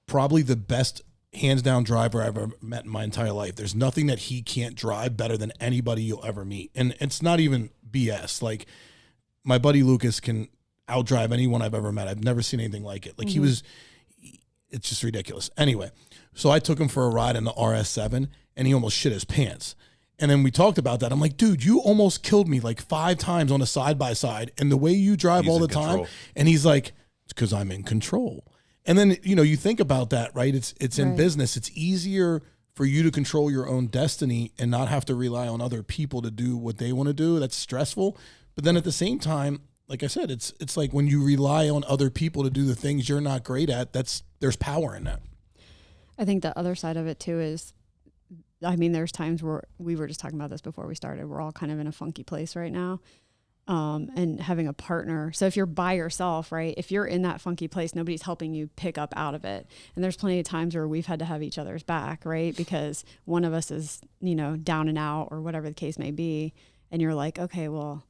Speaker 2: probably the best hands down driver I've ever met in my entire life. There's nothing that he can't drive better than anybody you'll ever meet. And it's not even BS. Like my buddy Lucas can outdrive anyone I've ever met. I've never seen anything like it. Like it's just ridiculous. Anyway, so I took him for a ride in the RS7 and he almost shit his pants. And then we talked about that. I'm like, dude, you almost killed me like 5 times on a side-by-side. And the way you drive
Speaker 1: He's
Speaker 2: all
Speaker 1: in
Speaker 2: the time.
Speaker 1: control.
Speaker 2: And he's like, it's because I'm in control. And then, you think about that, right? It's in
Speaker 3: Right.
Speaker 2: business. It's easier for you to control your own destiny and not have to rely on other people to do what they want to do. That's stressful. But then at the same time, like I said, it's like when you rely on other people to do the things you're not great at, there's power in that.
Speaker 3: I think the other side of it too is, I mean, there's times where we were just talking about this before we started. We're all kind of in a funky place right now. And having a partner. So if you're by yourself, right, if you're in that funky place, nobody's helping you pick up out of it. And there's plenty of times where we've had to have each other's back, right? Because one of us is, down and out or whatever the case may be. And you're like, okay, well,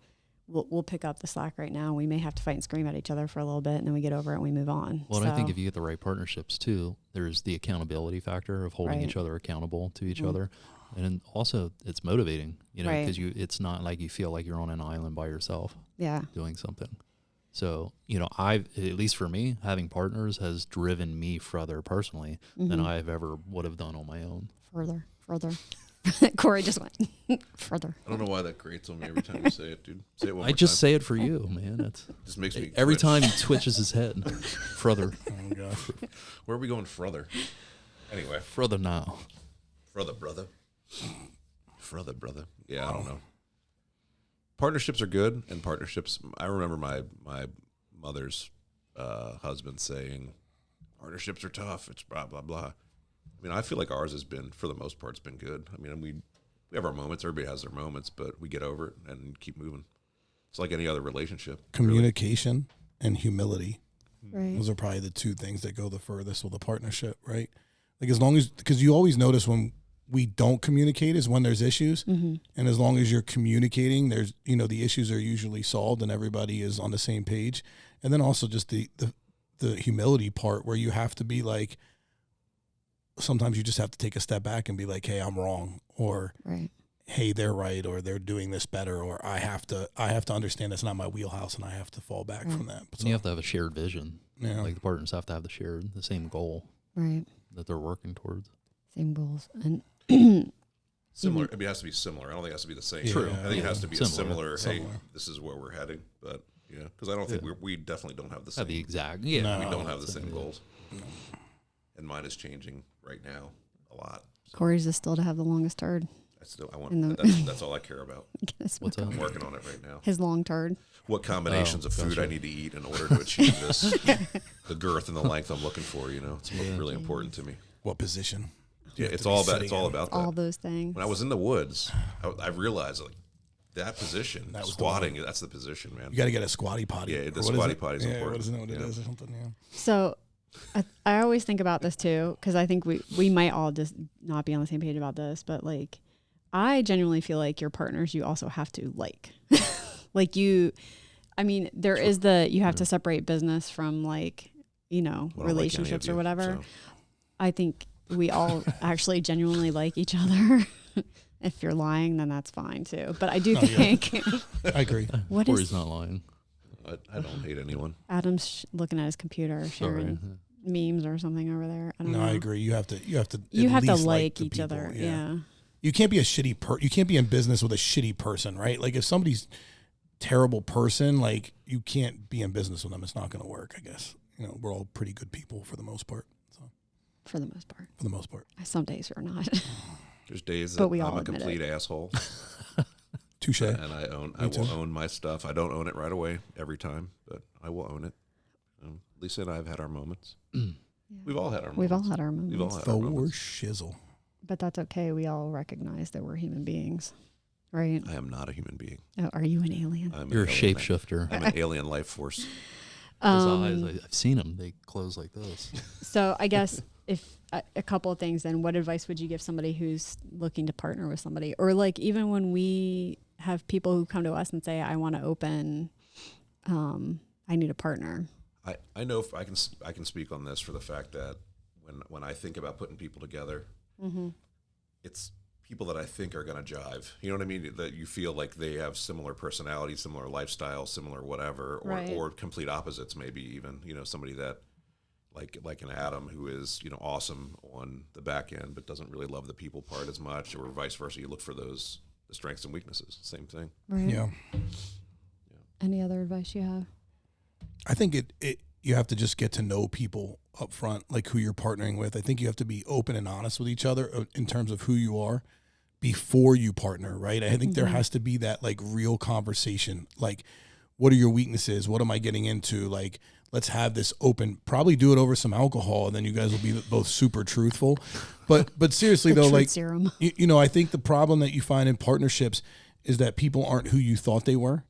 Speaker 3: we'll pick up the slack right now. We may have to fight and scream at each other for a little bit, and then we get over it and we move on.
Speaker 4: Well, and I think
Speaker 3: So-
Speaker 4: if you get the right partnerships too, there's the accountability factor of holding
Speaker 3: Right.
Speaker 4: each other accountable to each
Speaker 3: Mhm.
Speaker 4: other. And then also it's motivating,
Speaker 3: Right.
Speaker 4: because it's not like you feel like you're on an island by yourself
Speaker 3: yeah.
Speaker 4: doing something. So, at least for me, having partners has driven me further personally than
Speaker 3: Mhm.
Speaker 4: I've ever would have done on my own.
Speaker 3: Further. Corey just went further.
Speaker 1: I don't know why that grates on me every time you say it, dude. Say it one
Speaker 4: I
Speaker 1: more
Speaker 4: just
Speaker 1: time.
Speaker 4: say it for you, man. It's
Speaker 1: Just makes me
Speaker 4: every
Speaker 1: twitch.
Speaker 4: time he twitches his head. Further.
Speaker 2: Oh my gosh.
Speaker 1: Where are we going further? Anyway,
Speaker 4: Further now.
Speaker 1: brother. Yeah, I don't know. Partnerships are good, and partnerships. I remember my mother's husband saying, "Partnerships are tough. It's blah blah blah." I mean, I feel like ours has been, for the most part, it's been good. I mean, we have our moments. Everybody has their moments, but we get over it and keep moving. It's like any other relationship. really.
Speaker 2: Communication and humility.
Speaker 3: Right.
Speaker 2: Those are probably the 2 things that go the furthest with a partnership, right? Like because you always notice when we don't communicate is when there's issues.
Speaker 3: Mm-hmm.
Speaker 2: And as long as you're communicating, there's, the issues are usually solved and everybody is on the same page. And then also just the humility part where you have to be like, sometimes you just have to take a step back and be like, hey, I'm wrong. Or,
Speaker 3: Right.
Speaker 2: hey, they're right. Or they're doing this better. Or I have to understand that's not my wheelhouse and I have to fall back
Speaker 3: Right.
Speaker 2: from that.
Speaker 4: And you have to have a shared vision.
Speaker 2: Yeah.
Speaker 4: Like the partners have to have the same goal
Speaker 3: Right.
Speaker 4: that they're working towards.
Speaker 3: Same goals. And
Speaker 1: Similar. I mean, it has to be similar. I don't think it has to be the same.
Speaker 2: True.
Speaker 1: I think it has to be a
Speaker 4: Similar.
Speaker 1: similar. Hey, this is where we're heading. But because I don't think we definitely don't have the same.
Speaker 4: Have the exact.
Speaker 1: we
Speaker 2: No.
Speaker 1: don't have the same goals. And mine is changing right now a lot.
Speaker 3: Corey's is still to have the longest turd.
Speaker 1: I want.
Speaker 3: In the-
Speaker 1: That's all I care about.
Speaker 4: What's that?
Speaker 1: I'm working on it right now.
Speaker 3: His long turd.
Speaker 1: What combinations of food
Speaker 4: gotcha.
Speaker 1: I need to eat in order to achieve this, the girth and the length I'm looking for. It's really important to me.
Speaker 2: What position?
Speaker 1: Yeah,
Speaker 2: have
Speaker 1: it's
Speaker 2: to be
Speaker 1: all about
Speaker 2: sitting in.
Speaker 1: that.
Speaker 3: All those things.
Speaker 1: When I was in the woods, I realized like that position,
Speaker 2: That was the
Speaker 1: squatting. That's the position, man.
Speaker 2: You got to get a squatty potty.
Speaker 1: Yeah, the
Speaker 2: Or what is
Speaker 1: squatty
Speaker 2: it?
Speaker 1: potty is
Speaker 2: yeah,
Speaker 1: important.
Speaker 2: What is it? What it
Speaker 1: Yeah.
Speaker 2: is or something? Yeah.
Speaker 3: So I always think about this too, because I think we might all just not be on the same page about this, but like I genuinely feel like your partners you also have to like. Like there is you have to separate business from like,
Speaker 1: I don't like any
Speaker 3: relationships
Speaker 1: of
Speaker 3: or
Speaker 1: you,
Speaker 3: whatever.
Speaker 1: so.
Speaker 3: I think we all actually genuinely like each other. If you're lying, then that's fine too. But I do think
Speaker 2: I agree.
Speaker 3: what
Speaker 4: Corey's
Speaker 3: is
Speaker 4: not lying.
Speaker 1: I don't hate anyone.
Speaker 3: Adam's looking at his computer sharing memes or something over there. I don't know.
Speaker 2: I agree. You have to.
Speaker 3: You
Speaker 2: at
Speaker 3: have to
Speaker 2: least
Speaker 3: like
Speaker 2: the
Speaker 3: each
Speaker 2: people,
Speaker 3: other. Yeah.
Speaker 2: You can't be a shitty you can't be in business with a shitty person, right? Like if somebody's terrible person, like you can't be in business with them. It's not going to work, I guess. We're all pretty good people for the most part. So
Speaker 3: For the most part.
Speaker 2: for the most part.
Speaker 3: Some days we're not.
Speaker 1: There's days
Speaker 3: But
Speaker 1: that
Speaker 3: we all
Speaker 1: I'm a
Speaker 3: admit
Speaker 1: complete asshole,
Speaker 2: Touche.
Speaker 1: and I
Speaker 2: too.
Speaker 1: will own my stuff. I don't own it right away every time, but I will own it. Lisa and I have had our moments. We've all had our moments.
Speaker 3: We've all had our moments.
Speaker 1: We've all had
Speaker 2: For
Speaker 1: our moments.
Speaker 2: shizzle.
Speaker 3: But that's okay. We all recognize that we're human beings. Right?
Speaker 1: I am not a human being.
Speaker 3: Oh, are you an alien?
Speaker 1: I'm
Speaker 4: You're a
Speaker 1: an alien.
Speaker 4: shapeshifter.
Speaker 1: I'm an alien life force.
Speaker 4: His eyes, I've seen them. They close like this.
Speaker 3: So I guess if a couple of things, then what advice would you give somebody who's looking to partner with somebody? Or like even when we have people who come to us and say, I want to open, I need a partner.
Speaker 1: I know if I can speak on this for the fact that when I think about putting people together, it's people that I think are going to jive. You know what I mean? That you feel like they have similar personality, similar lifestyle, similar whatever,
Speaker 3: Right.
Speaker 1: or complete opposites maybe even. Somebody that like an Adam who is awesome on the back end but doesn't really love the people part as much, or vice versa. You look for the strengths and weaknesses. Same thing.
Speaker 3: Right.
Speaker 2: Yeah.
Speaker 3: Any other advice you have?
Speaker 2: I think you have to just get to know people up front, like who you're partnering with. I think you have to be open and honest with each other in terms of who you are before you partner, right? I think there has to be that like real conversation. Like, what are your weaknesses? What am I getting into? Like, let's have this open, probably do it over some alcohol, and then you guys will be both super truthful. But seriously though,
Speaker 3: truth
Speaker 2: like,
Speaker 3: serum.
Speaker 2: I think the problem that you find in partnerships is that people aren't who you thought they were.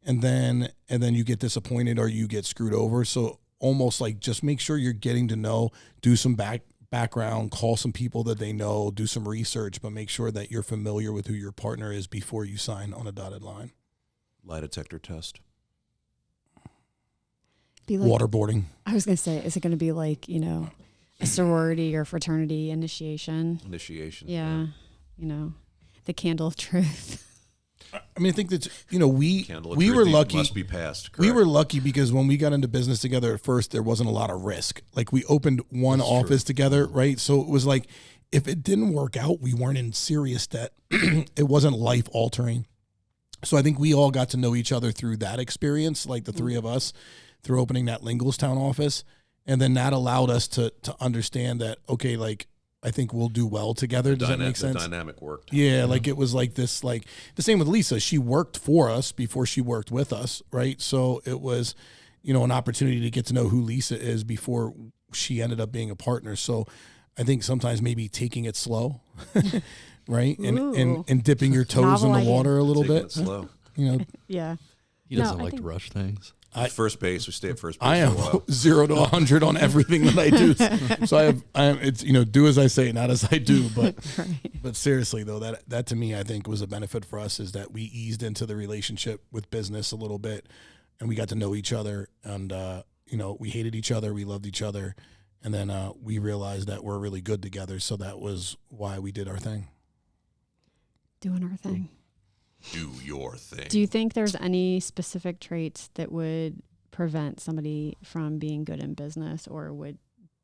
Speaker 2: And then you get disappointed or you get screwed over. So almost like just make sure you're getting to know, do some background, call some people that they know, do some research, but make sure that you're familiar with who your partner is before you sign on a dotted line.
Speaker 1: Lie detector test.
Speaker 3: Be like,
Speaker 2: Waterboarding.
Speaker 3: I was going to say, is it going to be like, a sorority or fraternity initiation?
Speaker 1: Initiation.
Speaker 3: Yeah. The candle of truth.
Speaker 2: I mean, I think that, we
Speaker 1: Candle of
Speaker 2: were
Speaker 1: truth
Speaker 2: lucky.
Speaker 1: must be passed.
Speaker 2: We
Speaker 1: correct.
Speaker 2: were lucky because when we got into business together at first, there wasn't a lot of risk. Like we opened one
Speaker 1: That's
Speaker 2: office
Speaker 1: true.
Speaker 2: together, right? So it was like, if it didn't work out, we weren't in serious debt. It wasn't life altering. So I think we all got to know each other through that experience, like the three of us, through opening that Lingelstown office. And then that allowed us to understand that, okay, like, I think we'll do well together. Does that make sense?
Speaker 1: The dynamic worked.
Speaker 2: Yeah, like it was like this, like the same with Lisa. She worked for us before she worked with us, right? So it was, an opportunity to get to know who Lisa is before she ended up being a partner. So I think sometimes maybe taking it slow, right? And dipping your toes
Speaker 3: Novel
Speaker 2: in the
Speaker 3: idea.
Speaker 2: water a little
Speaker 1: Taking
Speaker 2: bit.
Speaker 1: it slow.
Speaker 3: Yeah.
Speaker 4: He
Speaker 3: No,
Speaker 4: doesn't
Speaker 3: I
Speaker 4: like to
Speaker 3: think-
Speaker 4: rush things.
Speaker 1: First base. We stay at first base.
Speaker 2: I
Speaker 1: for
Speaker 2: am
Speaker 1: a while.
Speaker 2: 0 to 100 on everything that I do. So it's do as I say, not as I do. But
Speaker 3: Right.
Speaker 2: but seriously though, that to me I think was a benefit for us is that we eased into the relationship with business a little bit, and we got to know each other, and we hated each other, we loved each other, and then we realized that we're really good together. So that was why we did our thing.
Speaker 3: Doing our thing.
Speaker 1: Do your thing.
Speaker 3: Do you think there's any specific traits that would prevent somebody from being good in business or would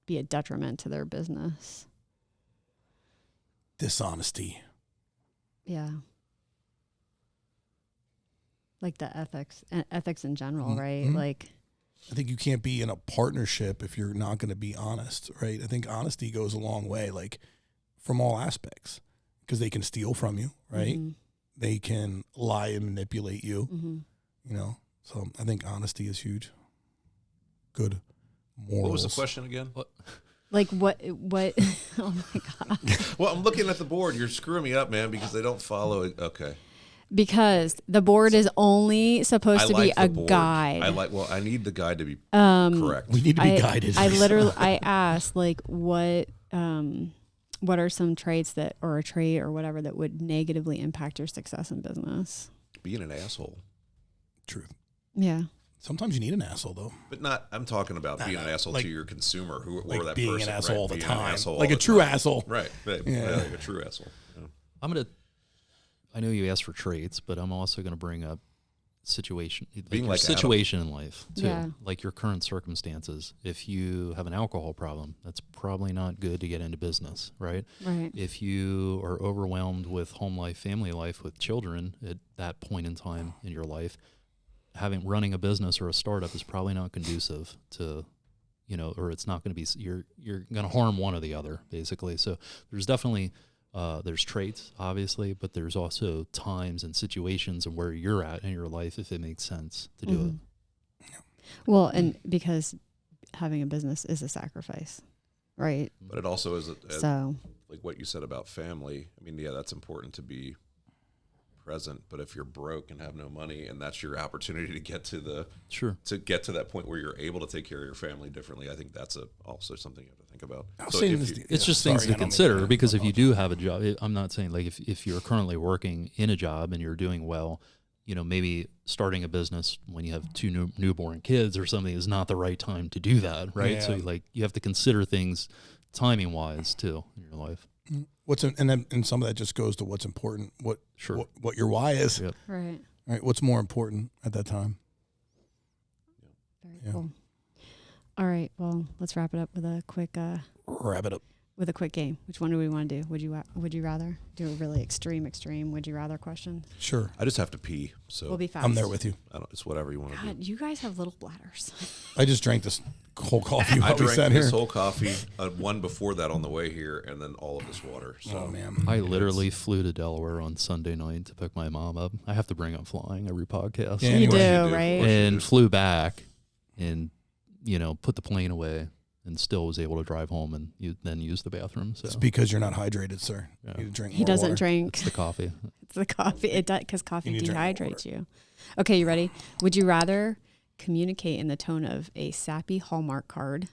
Speaker 3: be a detriment to their business?
Speaker 2: Dishonesty.
Speaker 3: Yeah. Like the ethics in general,
Speaker 2: Mm-hmm.
Speaker 3: right? Like,
Speaker 2: I think you can't be in a partnership if you're not going to be honest, right? I think honesty goes a long way, like from all aspects, because they can steal from you, right?
Speaker 3: mm-hmm,
Speaker 2: They can lie and manipulate you,
Speaker 3: mm-hmm.
Speaker 2: you know? So I think honesty is huge. Good morals.
Speaker 1: What was the question again?
Speaker 3: Like what, oh my God.
Speaker 1: Well, I'm looking at the board. You're screwing me up, man, because they don't follow it. Okay.
Speaker 3: Because the board is only supposed to be a guide.
Speaker 1: I need the guide to be correct.
Speaker 2: We need to be guided.
Speaker 3: I asked, like, what are some traits that, or a trait or whatever that would negatively impact your success in business?
Speaker 1: Being an asshole.
Speaker 2: Truth.
Speaker 3: Yeah.
Speaker 2: Sometimes you need an asshole, though.
Speaker 1: But not, I'm talking about being an asshole
Speaker 2: like-
Speaker 1: to your consumer, or
Speaker 2: Like
Speaker 1: that
Speaker 2: being
Speaker 1: person.
Speaker 2: an asshole all the
Speaker 1: Being an
Speaker 2: time.
Speaker 1: asshole
Speaker 2: Like
Speaker 1: all
Speaker 2: a
Speaker 1: the
Speaker 2: true
Speaker 1: time.
Speaker 2: asshole.
Speaker 1: Right.
Speaker 2: Yeah.
Speaker 1: Like a true asshole. Yeah.
Speaker 4: I know you asked for traits, but I'm also going to bring up situation,
Speaker 1: Being
Speaker 4: your
Speaker 1: like Adam.
Speaker 4: situation in life too,
Speaker 3: Yeah.
Speaker 4: like your current circumstances. If you have an alcohol problem, that's probably not good to get into business, right?
Speaker 3: Right.
Speaker 4: If you are overwhelmed with home life, family life with children at that point in time in your life, running a business or a startup is probably not conducive to, or it's not going to be, you're going to harm one or the other basically. So there's definitely, there's traits obviously, but there's also times and situations and where you're at in your life, if it makes sense to do it.
Speaker 3: Well, and because having a business is a sacrifice, right?
Speaker 1: But it also is,
Speaker 3: So,
Speaker 1: like what you said about family. I mean, yeah, that's important to be present, but if you're broke and have no money and that's your opportunity to get to that point where you're able to take care of your family differently, I think that's also something you have to think about.
Speaker 4: It's just things to consider, because if you do have a job, I'm not saying like if you're currently working in a job and you're doing well, maybe starting a business when you have two newborn kids or something is not the right time to do that, right?
Speaker 2: Yeah.
Speaker 4: So like you have to consider things timing wise too in your life.
Speaker 2: And some of that just goes to what's important, what your why is.
Speaker 4: Yep.
Speaker 3: right.
Speaker 2: Right? What's more important at that time?
Speaker 3: Very
Speaker 2: Yeah.
Speaker 3: cool. All right. Well, let's wrap it up with a quick
Speaker 2: Wrap it up.
Speaker 3: game. Which one do we want to do? Would you rather do a really extreme would you rather question?
Speaker 2: Sure.
Speaker 1: I just have to pee, so
Speaker 3: We'll be fast.
Speaker 2: I'm there with you.
Speaker 1: it's whatever you want to do.
Speaker 3: God, you guys have little bladders.
Speaker 2: I just drank this whole coffee
Speaker 1: I
Speaker 2: while we
Speaker 1: drank
Speaker 2: sat
Speaker 1: this
Speaker 2: here.
Speaker 1: whole coffee, one before that on the way here, and then all of this water. So
Speaker 2: Oh, man.
Speaker 4: I literally flew to Delaware on Sunday night to pick my mom up. I have to bring up flying every podcast.
Speaker 2: Yeah,
Speaker 3: You
Speaker 2: anyway.
Speaker 3: do, right?
Speaker 4: And flew back and, put the plane away and still was able to drive home and then use the bathroom. So
Speaker 2: It's because you're not hydrated, sir.
Speaker 4: Yeah.
Speaker 2: You need to drink
Speaker 3: He
Speaker 2: more
Speaker 3: doesn't
Speaker 2: water.
Speaker 3: drink.
Speaker 4: it's the coffee.
Speaker 3: It's the coffee. It does, because
Speaker 2: You
Speaker 3: coffee
Speaker 2: need to drink more
Speaker 3: dehydrates you. Okay, you ready? Would you rather communicate in the tone of a sappy Hallmark card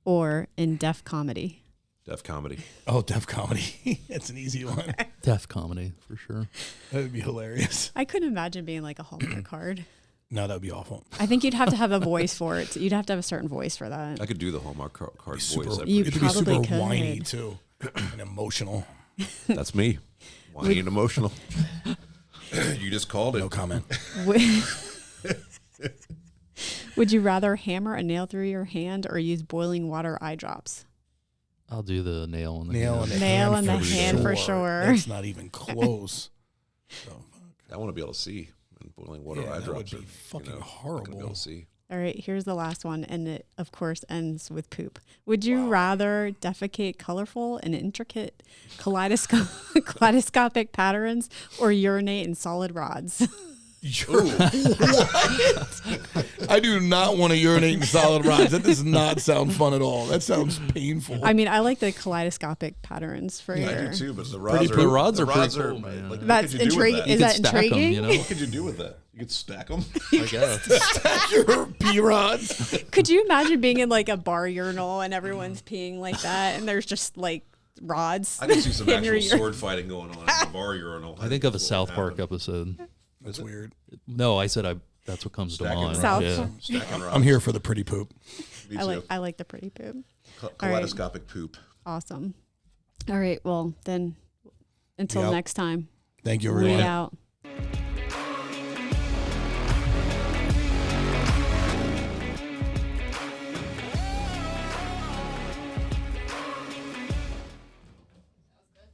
Speaker 3: or in deaf comedy?
Speaker 1: Def comedy.
Speaker 2: Oh, deaf comedy. That's an easy one.
Speaker 4: Deaf comedy for sure.
Speaker 2: That would be hilarious.
Speaker 3: I couldn't imagine being like a Hallmark card.
Speaker 2: No, that would be awful.
Speaker 3: I think you'd have to have a voice for it. You'd have to have a certain voice for that.
Speaker 1: I could do the Hallmark card voice.
Speaker 2: Super,
Speaker 3: You
Speaker 2: it'd be super
Speaker 3: probably could.
Speaker 2: whiny, too, and emotional.
Speaker 1: That's me. Whiny and emotional. You just called it.
Speaker 2: No comment.
Speaker 3: Would you rather hammer a nail through your hand or use boiling water eye drops?
Speaker 4: I'll do the nail in the
Speaker 2: Nail
Speaker 4: hand.
Speaker 2: in the
Speaker 3: Nail
Speaker 2: hand,
Speaker 3: in the
Speaker 2: for,
Speaker 3: hand
Speaker 2: sure.
Speaker 3: for sure.
Speaker 2: That's not even close. So,
Speaker 1: I want to be able to see. And boiling water
Speaker 2: Yeah,
Speaker 1: eye
Speaker 2: that would
Speaker 1: drops
Speaker 2: be
Speaker 1: are,
Speaker 2: fucking
Speaker 1: not gonna
Speaker 2: horrible.
Speaker 1: be able to see.
Speaker 3: All right, here's the last one, and it, of course, ends with poop. Would you rather defecate colorful and intricate kaleidoscopic patterns or urinate in solid rods?
Speaker 2: I do not want to urinate in solid rods. That does not sound fun at all. That sounds painful.
Speaker 3: I mean, I like the kaleidoscopic patterens for
Speaker 1: I
Speaker 3: your...
Speaker 1: do too, but the
Speaker 2: Pretty
Speaker 1: rods are
Speaker 2: cool.
Speaker 4: The rods are pretty cool, man.
Speaker 1: Like,
Speaker 3: That's
Speaker 1: what could you do with
Speaker 3: intriguing.
Speaker 1: that?
Speaker 3: Is
Speaker 4: You
Speaker 3: that
Speaker 4: could stack 'em,
Speaker 3: intriguing?
Speaker 1: What could you do with that? You could stack them.
Speaker 4: I guess.
Speaker 2: Your pee rods.
Speaker 3: Could you imagine being in like a bar urinal and everyone's peeing like that and there's just like rods?
Speaker 1: I can see some
Speaker 3: in your
Speaker 1: actual
Speaker 3: urine?
Speaker 1: sword fighting going on at the bar urinal.
Speaker 4: I think of a
Speaker 1: That's what
Speaker 4: South
Speaker 1: would
Speaker 4: Park
Speaker 1: happen.
Speaker 4: episode.
Speaker 2: That's weird.
Speaker 4: No, I said that's what comes
Speaker 1: Stacking
Speaker 4: to mind.
Speaker 3: South
Speaker 4: Yeah.
Speaker 3: Park.
Speaker 1: Stacking rods.
Speaker 2: I'm here for the pretty poop.
Speaker 1: Me
Speaker 3: I
Speaker 1: too.
Speaker 3: like the pretty poop.
Speaker 1: Kaleidoscopic poop.
Speaker 3: Awesome. All right, well then, until
Speaker 2: We out.
Speaker 3: next time,
Speaker 2: Thank you,
Speaker 3: we
Speaker 2: everyone.
Speaker 3: out.